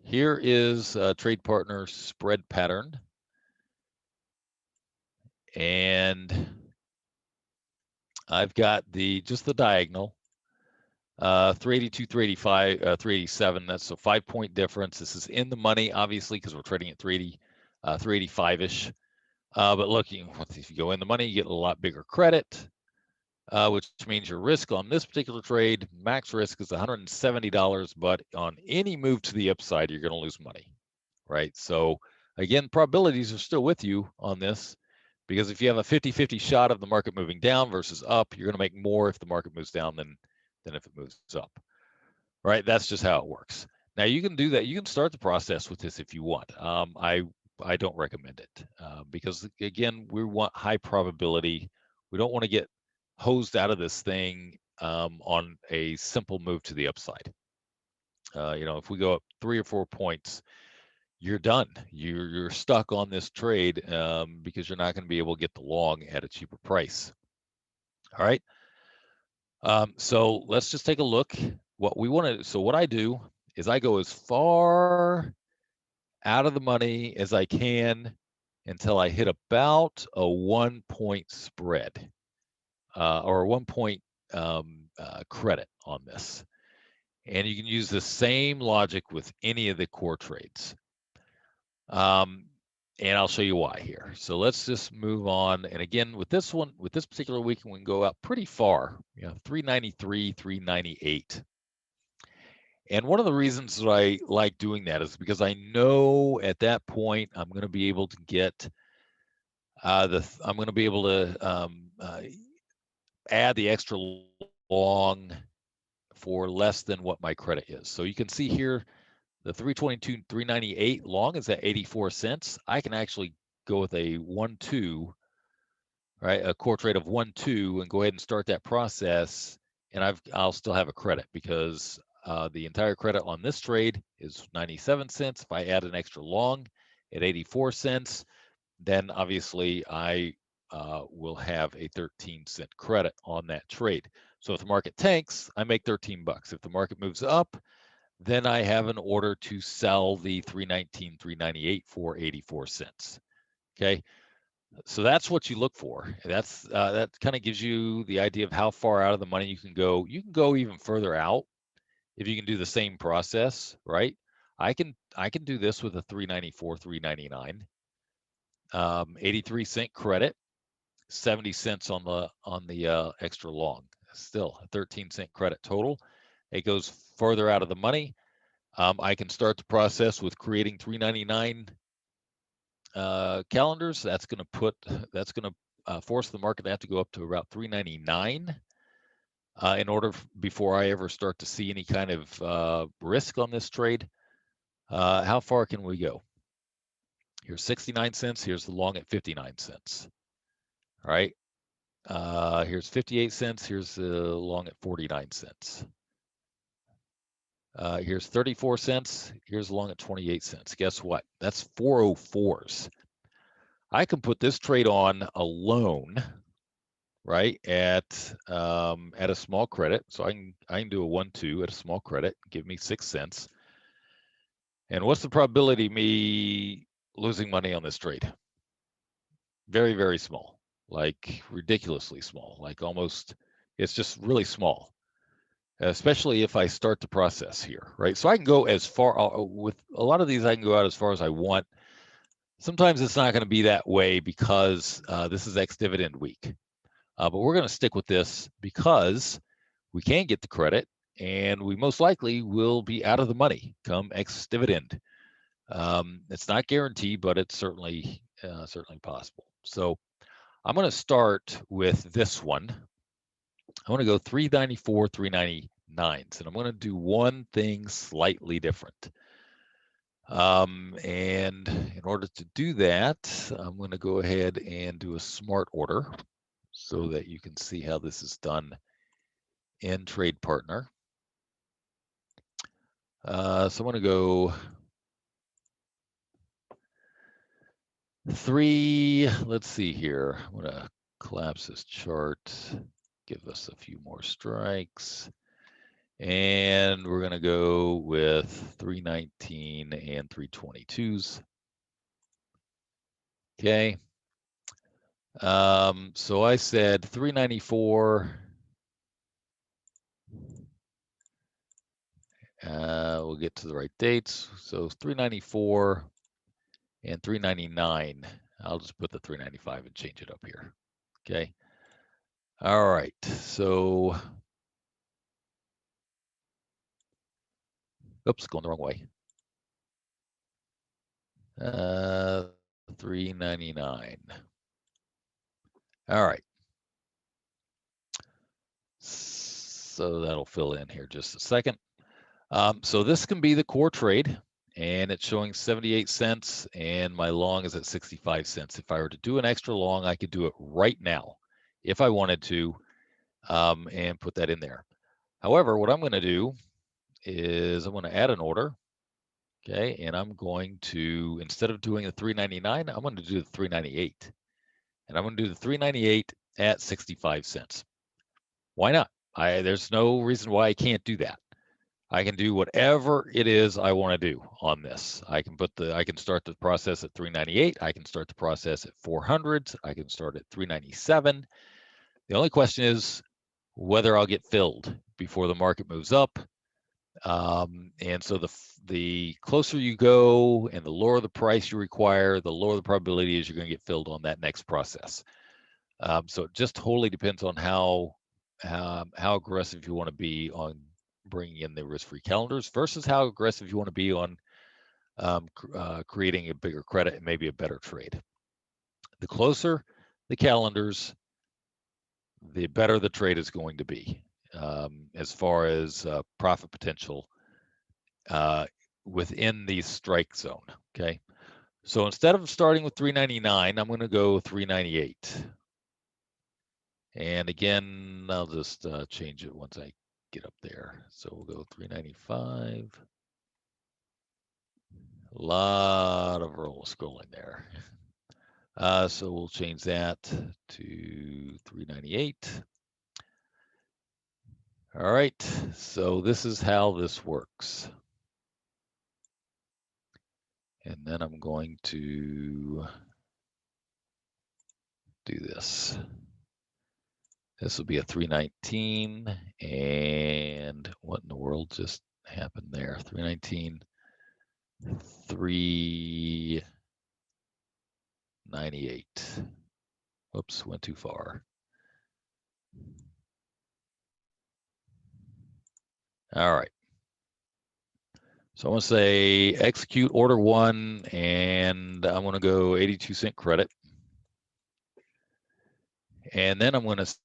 Here is a trade partner spread pattern. And I've got just the diagonal. 382, 385, 387. That's a 5-point difference. This is in the money, obviously, because we're trading at 380, 385-ish. But look, if you go in the money, you get a lot bigger credit, which means your risk on this particular trade, max risk is $170, but on any move to the upside, you're going to lose money, right? So again, probabilities are still with you on this, because if you have a 50-50 shot of the market moving down versus up, you're going to make more if the market moves down than if it moves up, right? That's just how it works. Now you can do that. You can start the process with this if you want. I don't recommend it because again, we want high probability. We don't want to get hosed out of this thing on a simple move to the upside. If we go up 3 or 4 points, you're done. You're stuck on this trade because you're not going to be able to get the long at a cheaper price. All right. So let's just take a look. What we want to. So what I do is I go as far out of the money as I can until I hit about a 1-point spread or a 1-point credit on this. And you can use the same logic with any of the core trades. And I'll show you why here. So let's just move on. And again, with this one, with this particular week, we can go out pretty far, 393, 398. And one of the reasons that I like doing that is because I know at that point I'm going to be able to get I'm going to be able to add the extra long for less than what my credit is. So you can see here, The 322, 398 long is at 84 cents. I can actually go with a 1-2, right? A core trade of 1-2 and go ahead and start that process. And I'll still have a credit because the entire credit on this trade is 97 cents. If I add an extra long at 84 cents, then obviously I will have a 13-cent credit on that trade. So if the market tanks, I make 13 bucks. If the market moves up, then I have an order to sell the 319, 398 for 84 cents. Okay, so that's what you look for. That kind of gives you the idea of how far out of the money you can go. You can go even further out if you can do the same process, right? I can do this with a 394, 399, 83-cent credit, 70 cents on the extra long. Still a 13-cent credit total. It goes further out of the money. I can start the process with creating 399 calendars. That's going to force the market to have to go up to about 399 in order before I ever start to see any kind of risk on this trade. How far can we go? Here's 69 cents. Here's the long at 59 cents. All right. Here's 58 cents. Here's the long at 49 cents. Here's 34 cents. Here's long at 28 cents. Guess what? That's 404s. I can put this trade on alone, right, at a small credit. So I can do a 1-2 at a small credit, give me 6 cents. And what's the probability of me losing money on this trade? Very, very small, like ridiculously small, like almost, it's just really small. Especially if I start the process here, right? So I can go as far with a lot of these, I can go out as far as I want. Sometimes it's not going to be that way because this is ex-dividend week. But we're going to stick with this because we can get the credit and we most likely will be out of the money come ex-dividend. It's not guaranteed, but it's certainly possible. So I'm going to start with this one. I want to go 394, 399s, and I'm going to do one thing slightly different. And in order to do that, I'm going to go ahead and do a smart order so that you can see how this is done in Trade Partner. So I'm going to go 3, let's see here. I'm going to collapse this chart, give us a few more strikes. And we're going to go with 319 and 322s. Okay. So I said 394. We'll get to the right dates. So 394 and 399. I'll just put the 395 and change it up here. Okay. All right. So, oops, going the wrong way. 399. All right. So that'll fill in here just a second. So this can be the core trade, and it's showing 78 cents, and my long is at 65 cents. If I were to do an extra long, I could do it right now if I wanted to, and put that in there. However, what I'm going to do is I'm going to add an order, okay, and I'm going to, instead of doing the 399, I'm going to do the 398, and I'm going to do the 398 at 65 cents. Why not? There's no reason why I can't do that. I can do whatever it is I want to do on this. I can start the process at 398. I can start the process at 400. I can start at 397. The only question is whether I'll get filled before the market moves up. And so the closer you go and the lower the price you require, the lower the probability is you're going to get filled on that next process. So it just totally depends on how aggressive you want to be on bringing in the risk-free calendars versus how aggressive you want to be on creating a bigger credit and maybe a better trade. The closer the calendars, the better the trade is going to be as far as profit potential within the strike zone. Okay. So instead of starting with 399, I'm going to go 398. And again, I'll just change it once I get up there. So we'll go 395. A lot of roll scrolling there. So we'll change that to 398. All right, so this is how this works. And then I'm going to do this. This will be a 319, and what in the world just happened there? 319, 398. Whoops, went too far. All right. So I'm going to say execute order 1, and I'm going to go 82-cent credit. And then I'm going to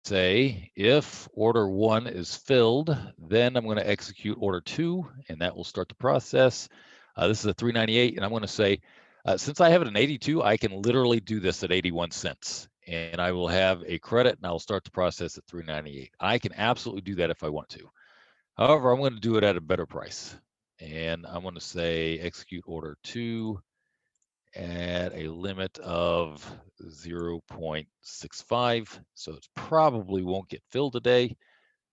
say if order 1 is filled, then I'm going to execute order 2, and that will start the process. This is a 398, and I'm going to say, since I have it in 82, I can literally do this at 81 cents, and I will have a credit, and I will start the process at 398. I can absolutely do that if I want to. However, I'm going to do it at a better price, and I'm going to say execute order 2 at a limit of 0.65. So it probably won't get filled today. It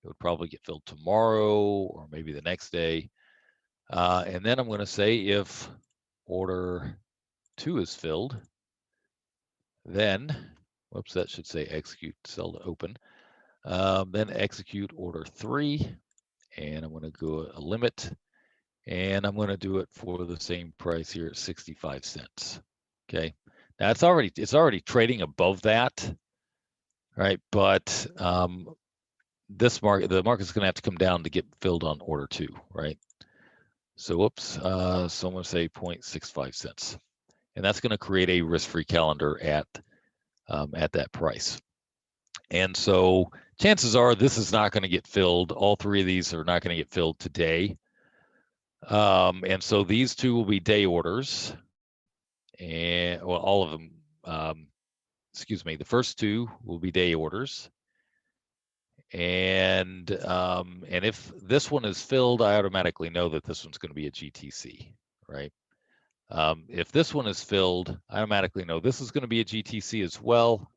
would probably get filled tomorrow or maybe the next day. And then I'm going to say if order 2 is filled, then, whoops, that should say execute sell to open. Then execute order 3, and I'm going to go a limit, and I'm going to do it for the same price here at 65 cents. Okay, now it's already trading above that, right? But the market's going to have to come down to get filled on order 2, right? So whoops, so I'm going to say 0.65 cents, and that's going to create a risk-free calendar at that price. And so chances are this is not going to get filled. All 3 of these are not going to get filled today. And so these 2 will be day orders, and well, all of them. Excuse me. The first 2 will be day orders, and if this one is filled, I automatically know that this one's going to be a GTC, right? If this one is filled, I automatically know this is going to be a GTC as well.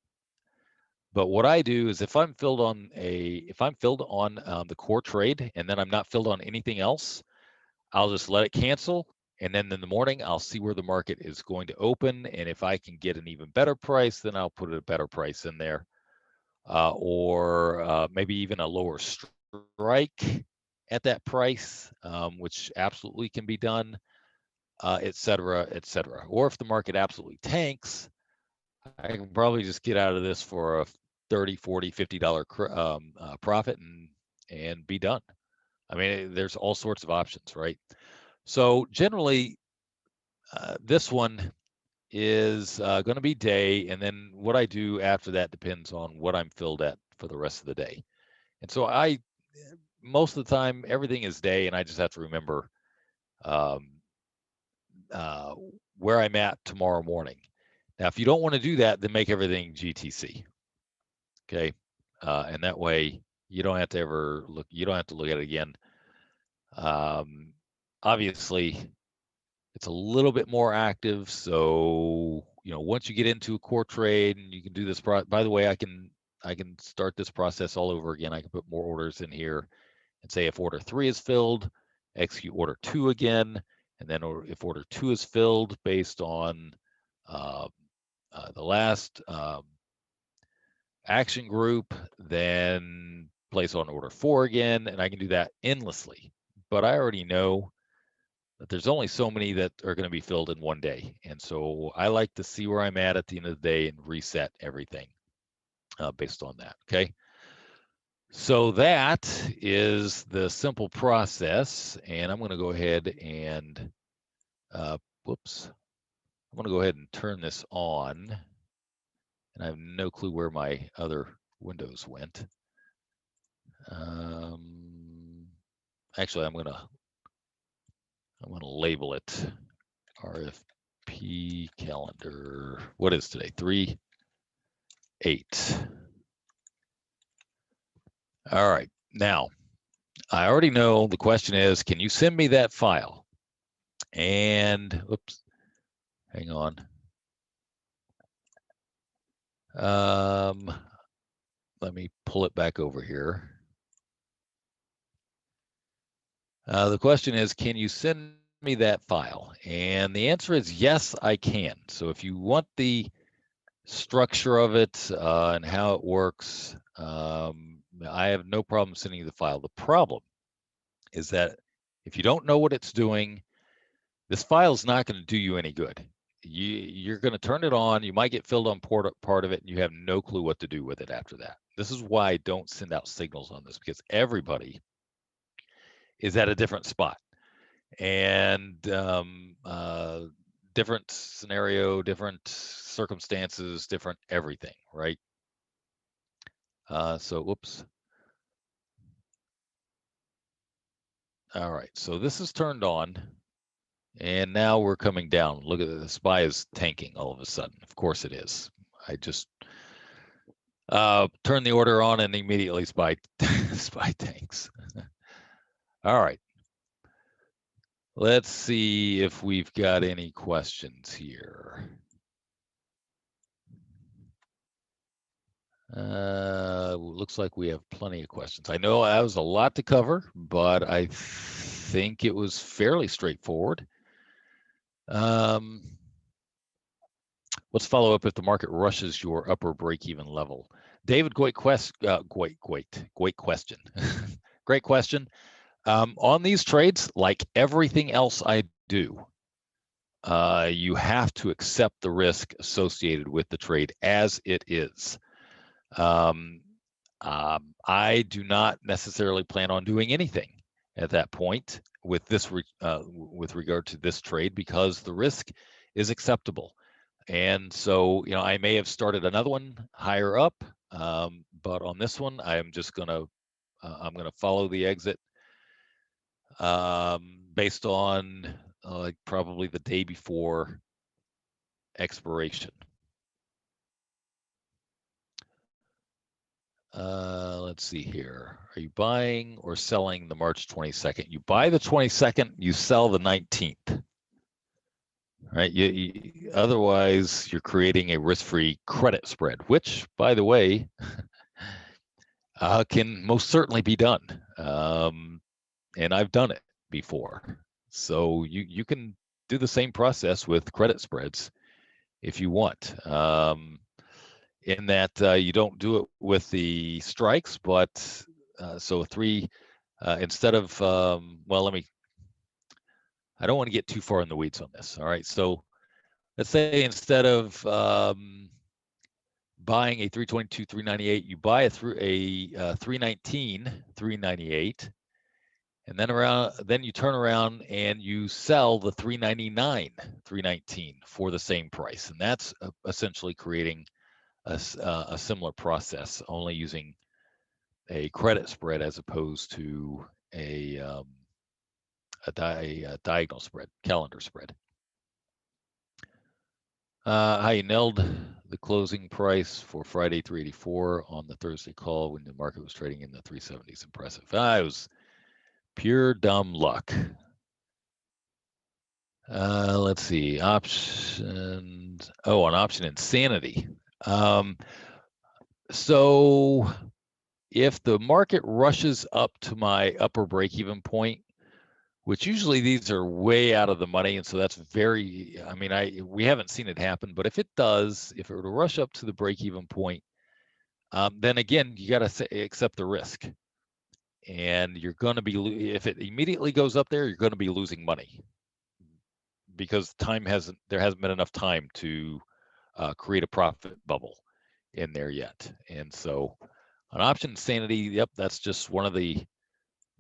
But what I do is if I'm filled on the core trade and then I'm not filled on anything else, I'll just let it cancel. And then in the morning, I'll see where the market is going to open. And if I can get an even better price, then I'll put a better price in there. Or maybe even a lower strike at that price, which absolutely can be done, et cetera, et cetera. Or if the market absolutely tanks, I can probably just get out of this for a $30, $40, $50 profit and be done. I mean, there's all sorts of options, right? So generally, this one is going to be day, and then what I do after that depends on what I'm filled at for the rest of the day. And so most of the time, everything is day, and I just have to remember where I'm at tomorrow morning. Now, if you don't want to do that, then make everything GTC. Okay, and that way you don't have to ever look. You don't have to look at it again. Obviously, it's a little bit more active. So once you get into a core trade, and you can do this. By the way, I can start this process all over again. I can put more orders in here, and say if order 3 is filled, execute order 2 again, and then if order 2 is filled based on the last action group, then place on order 4 again, and I can do that endlessly. But I already know that there's only so many that are going to be filled in one day, and so I like to see where I'm at the end of the day and reset everything based on that. Okay. So that is the simple process, and I'm going to go ahead and whoops, I'm going to go ahead and turn this on, and I have no clue where my other windows went. Actually, I'm going to I'm going to label it RFP calendar. What is today? 3/8. All right. Now, I already know the question is, can you send me that file? And, oops, hang on. Let me pull it back over here. The question is, can you send me that file? And the answer is yes, I can. So if you want the structure of it and how it works, I have no problem sending you the file. The problem is that if you don't know what it's doing, this file is not going to do you any good. You're going to turn it on, you might get filled on part of it, and you have no clue what to do with it after that. This is why I don't send out signals on this, because everybody is at a different spot. And different scenario, different circumstances, different everything, right? So, whoops. All right, so this is turned on, and now we're coming down. Look at the SPY is tanking all of a sudden. Of course it is. I just turn the order on, and immediately SPY tanks. All right. Let's see if we've got any questions here. Looks like we have plenty of questions. I know that was a lot to cover, but I think it was fairly straightforward. Let's follow up if the market rushes your upper break-even level. David, great question. Great question. On these trades, like everything else I do, you have to accept the risk associated with the trade as it is. I do not necessarily plan on doing anything at that point with this with regard to this trade, because the risk is acceptable. And so, I may have started another one higher up, but on this one, I'm just gonna follow the exit based on probably the day before expiration. Let's see here. Are you buying or selling the March 22nd? You buy the 22nd, you sell the 19th. Right? Otherwise, you're creating a risk-free credit spread, which, by the way, can most certainly be done. And I've done it before. So you can do the same process with credit spreads if you want. In that you don't do it with the strikes, but so instead of, well, I don't want to get too far in the weeds on this. All right. So let's say instead of buying a 322, 398, you buy a 319, 398. And then you turn around and you sell the 399, 319 for the same price. And that's essentially creating a similar process, only using a credit spread as opposed to a diagonal spread, calendar spread. How you nailed the closing price for Friday 384 on the Thursday call when the market was trading in the 370s. Impressive. It was pure dumb luck. Let's see, options. Oh, on option insanity. So if the market rushes up to my upper break-even point, which usually these are way out of the money, and so that's very, we haven't seen it happen, but if it does, if it were to rush up to the break-even point, then again, you got to accept the risk. And you're going to be, if it immediately goes up there, you're going to be losing money, because there hasn't been enough time to create a profit bubble in there yet. And so on option insanity, yep, that's just one of the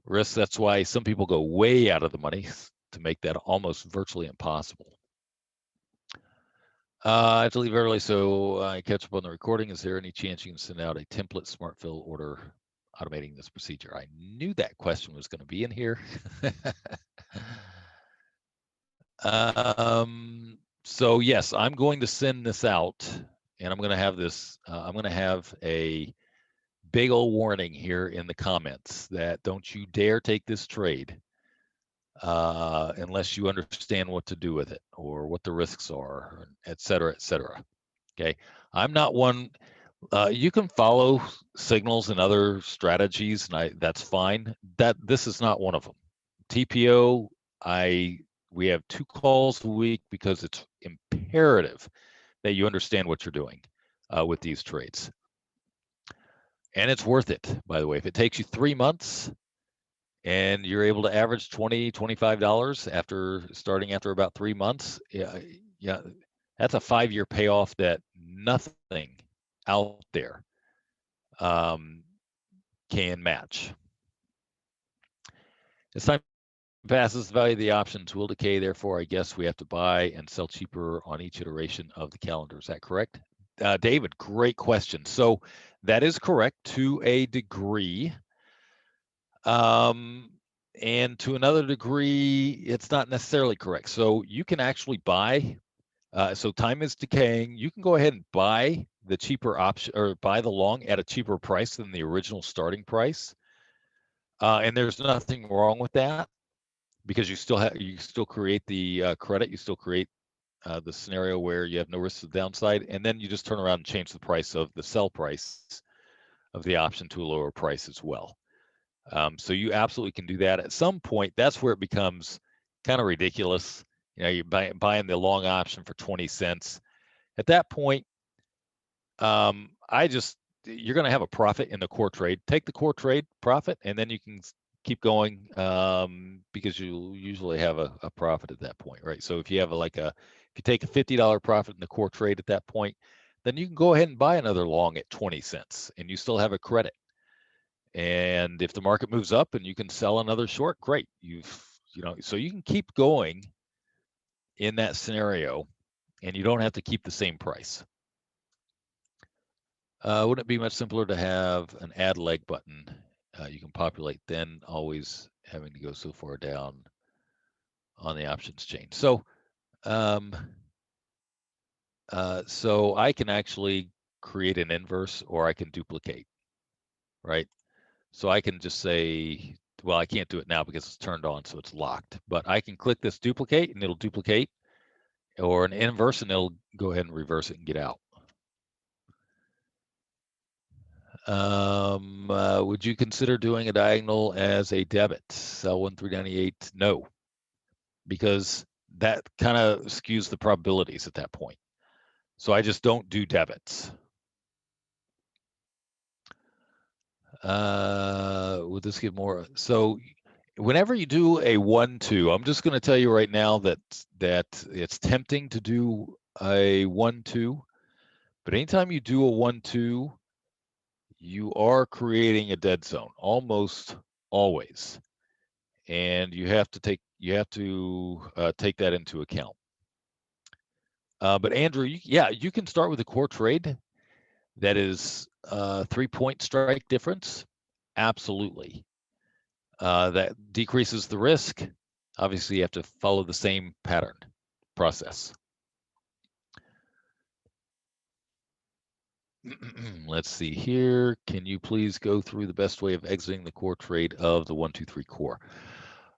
risks. That's why some people go way out of the money to make that almost virtually impossible. I have to leave early, so I catch up on the recording. Is there any chance you can send out a template smart fill order automating this procedure? I knew that question was going to be in here. So yes, I'm going to send this out, and I'm going to have this. I'm going to have a big old warning here in the comments that don't you dare take this trade unless you understand what to do with it or what the risks are, et cetera, et cetera. Okay, I'm not one. You can follow signals and other strategies, and that's fine. This is not one of them. TPO, we have 2 calls a week because it's imperative that you understand what you're doing with these trades. And it's worth it, by the way. If it takes you 3 months and you're able to average $20, $25 after about 3 months, yeah, that's a 5-year payoff that nothing out there can match. As time passes, the value of the options will decay. Therefore, I guess we have to buy and sell cheaper on each iteration of the calendar. Is that correct? David, great question. So that is correct to a degree. And to another degree, it's not necessarily correct. So you can actually buy. So time is decaying. You can go ahead and buy the cheaper option or buy the long at a cheaper price than the original starting price. And there's nothing wrong with that because you still create the credit. You still create the scenario where you have no risk of downside, and then you just turn around and change the price of the sell price of the option to a lower price as well. So you absolutely can do that. At some point, that's where it becomes kind of ridiculous. You know, you're buying the long option for 20 cents. At that point, you're going to have a profit in the core trade. Take the core trade profit, and then you can keep going because you usually have a profit at that point, right? So if you have if you take a $50 profit in the core trade at that point, then you can go ahead and buy another long at 20 cents, and you still have a credit. And if the market moves up and you can sell another short, great. So you can keep going in that scenario, and you don't have to keep the same price. Wouldn't it be much simpler to have an add leg button you can populate than always having to go so far down on the options chain? So, so I can actually create an inverse or I can duplicate, right? So I can just say, well, I can't do it now because it's turned on, so it's locked. But I can click this duplicate and it'll duplicate, or an inverse and it'll go ahead and reverse it and get out. Would you consider doing a diagonal as a debit? Sell 1398? No, because that kind of skews the probabilities at that point. So I just don't do debits. Would this get more? So whenever you do a 1-2, I'm just going to tell you right now that it's tempting to do a 1-2, but anytime you do a 1-2, you are creating a dead zone almost always, and you have to take that into account. But Andrew, you can start with a core trade that is 3-point strike difference. Absolutely. That decreases the risk. Obviously, you have to follow the same pattern process. Let's see here. Can you please go through the best way of exiting the core trade of the 1-2-3 core?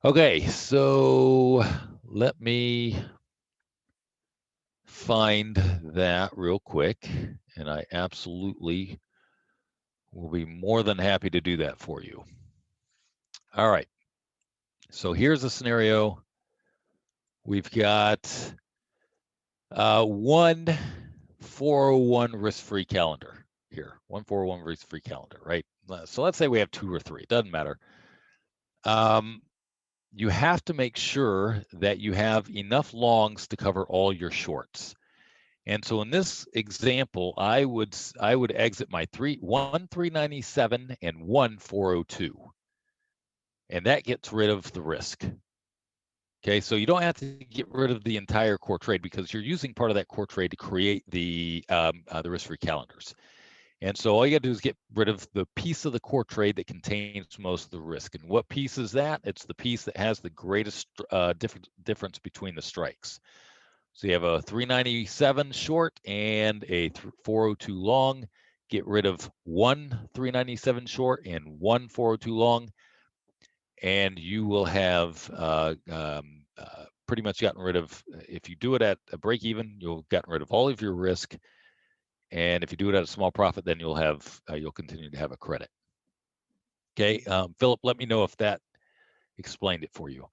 Okay, so let me find that real quick, and I absolutely will be more than happy to do that for you. All right, so here's a scenario. We've got 1 401 risk-free calendar here. 1 401 risk-free calendar, right? So let's say we have 2 or 3. It doesn't matter. You have to make sure that you have enough longs to cover all your shorts. And so in this example, I would exit my 1 397 and 1 402. And that gets rid of the risk. Okay, so you don't have to get rid of the entire core trade because you're using part of that core trade to create the risk-free calendars. And so all you got to do is get rid of the piece of the core trade that contains most of the risk. And what piece is that? It's the piece that has the greatest difference between the strikes. So you have a 397 short and a 402 long. Get rid of one 397 short and one 402 long, and you will have pretty much gotten rid of, if you do it at a break even, you'll gotten rid of all of your risk. And if you do it at a small profit, then you'll have you'll continue to have a credit. Okay, Philip, let me know if that explained it for you.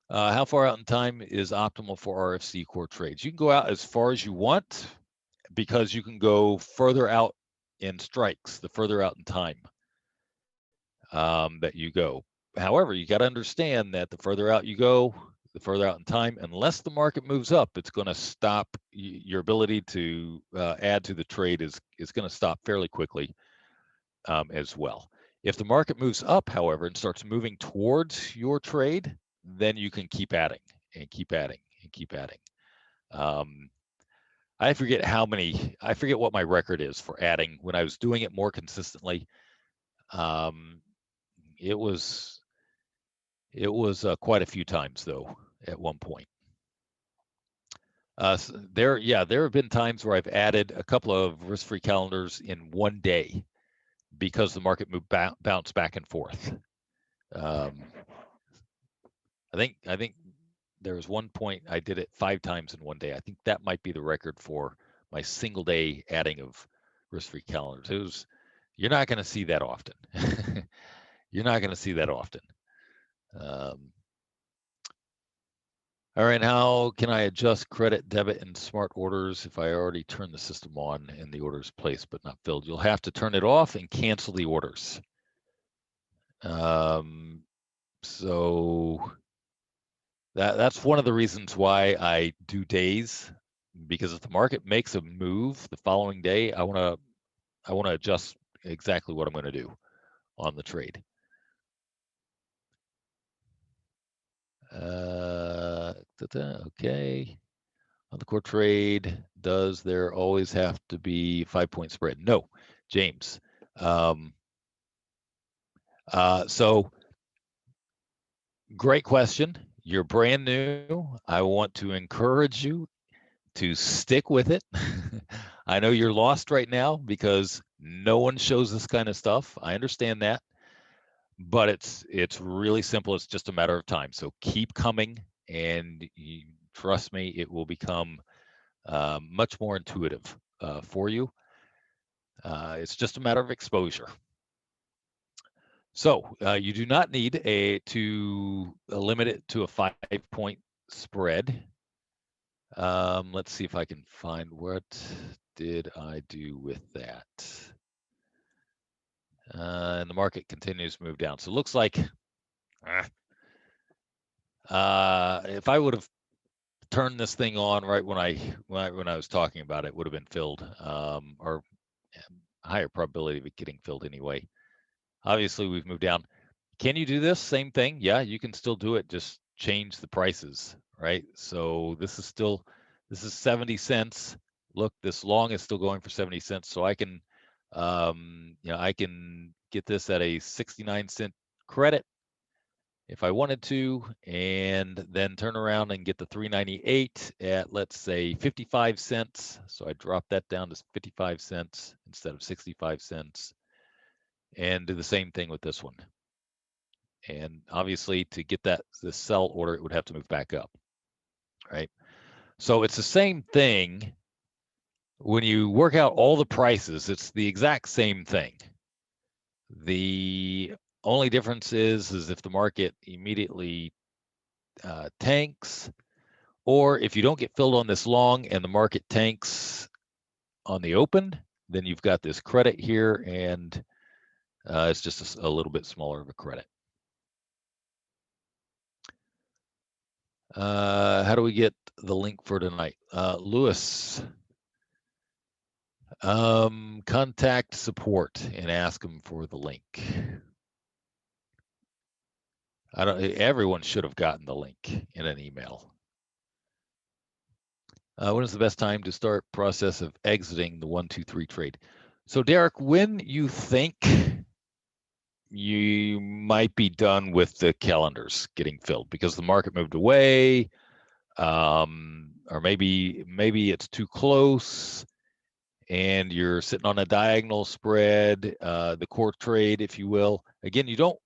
How far out in time is optimal for RFC core trades? You can go out as far as you want, because you can go further out in strikes, the further out in time that you go. However, you got to understand that the further out you go, the further out in time, unless the market moves up, it's going to stop. Your ability to add to the trade is going to stop fairly quickly as well. If the market moves up, however, and starts moving towards your trade, then you can keep adding and keep adding and keep adding. I forget what my record is for adding. When I was doing it more consistently, it was quite a few times though at one point. There have been times where I've added a couple of risk-free calendars in one day because the market bounced back and forth. I think there was one point I did it 5 times in one day. I think that might be the record for my single day adding of risk-free calendars. You're not going to see that often. You're not going to see that often. All right, how can I adjust credit, debit, and smart orders if I already turned the system on and the order is placed but not filled? You'll have to turn it off and cancel the orders. So that's one of the reasons why I do days, because if the market makes a move the following day, I want to adjust exactly what I'm going to do on the trade. Okay. On the core trade, does there always have to be 5-point spread? No, James. So great question. You're brand new. I want to encourage you to stick with it. I know you're lost right now because no one shows this kind of stuff. I understand that, but it's really simple. It's just a matter of time. So keep coming, and trust me, it will become much more intuitive for you. It's just a matter of exposure. So you do not need to limit it to a 5-point spread. Let's see if I can find what did I do with that. And the market continues to move down. So it looks like if I would have turned this thing on right when I was talking about it, it would have been filled, or higher probability of it getting filled anyway. Obviously, we've moved down. Can you do this? Same thing. Yeah, you can still do it. Just change the prices, right? So this is 70 cents. Look, this long is still going for 70 cents. So I can, I can get this at a 69-cent credit if I wanted to, and then turn around and get the 398 at, let's say, 55 cents. So I drop that down to 55 cents instead of 65 cents. And do the same thing with this one. And obviously, to get this sell order, it would have to move back up, right? So it's the same thing. When you work out all the prices, it's the exact same thing. The only difference is if the market immediately tanks, or if you don't get filled on this long and the market tanks on the open, then you've got this credit here, and it's just a little bit smaller of a credit. How do we get the link for tonight? Lewis, contact support and ask them for the link. Everyone should have gotten the link in an email. When is the best time to start process of exiting the 1, 2, 3 trade? So Derek, when you think you might be done with the calendars getting filled because the market moved away, or maybe it's too close and you're sitting on a diagonal spread, the core trade, if you will. Again, you don't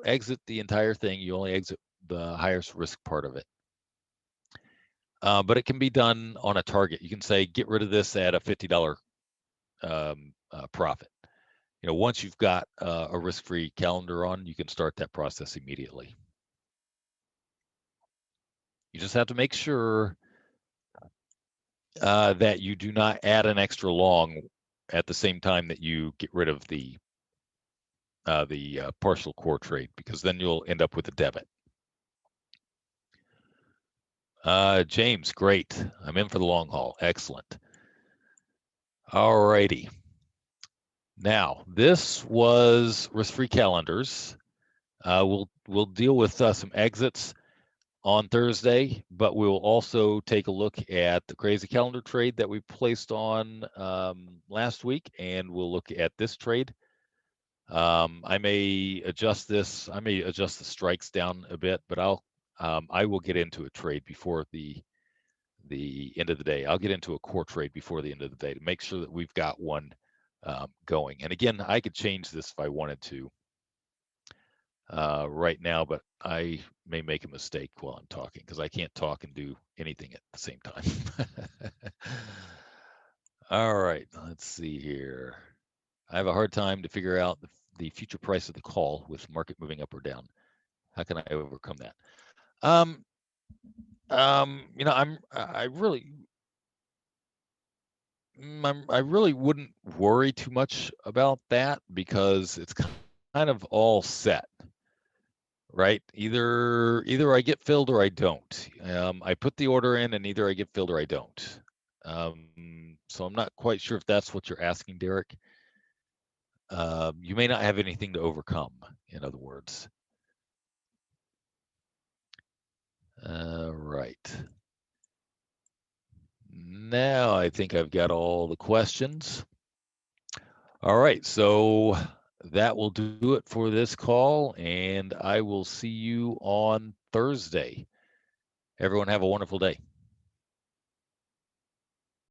exit the entire thing. You only exit the highest risk part of it. But it can be done on a target. You can say, get rid of this at a $50 profit. Once you've got a risk-free calendar on, you can start that process immediately. You just have to make sure that you do not add an extra long at the same time that you get rid of the partial core trade, because then you'll end up with a debit. James, great. I'm in for the long haul. Excellent. All righty. Now, this was risk-free calendars. We'll deal with some exits on Thursday, but we'll also take a look at the crazy calendar trade that we placed on last week, and we'll look at this trade. I may adjust this. I may adjust the strikes down a bit, but I will get into a trade before the end of the day. I'll get into a core trade before the end of the day to make sure that we've got one going. And again, I could change this if I wanted to right now, but I may make a mistake while I'm talking because I can't talk and do anything at the same time. All right, let's see here. I have a hard time to figure out the future price of the call with market moving up or down. How can I overcome that? I really wouldn't worry too much about that because it's kind of all set, right? Either I get filled or I don't. I put the order in and either I get filled or I don't. So I'm not quite sure if that's what you're asking, Derek. You may not have anything to overcome, in other words. Right. Now I think I've got all the questions. All right, so that will do it for this call, and I will see you on Thursday. Everyone have a wonderful day.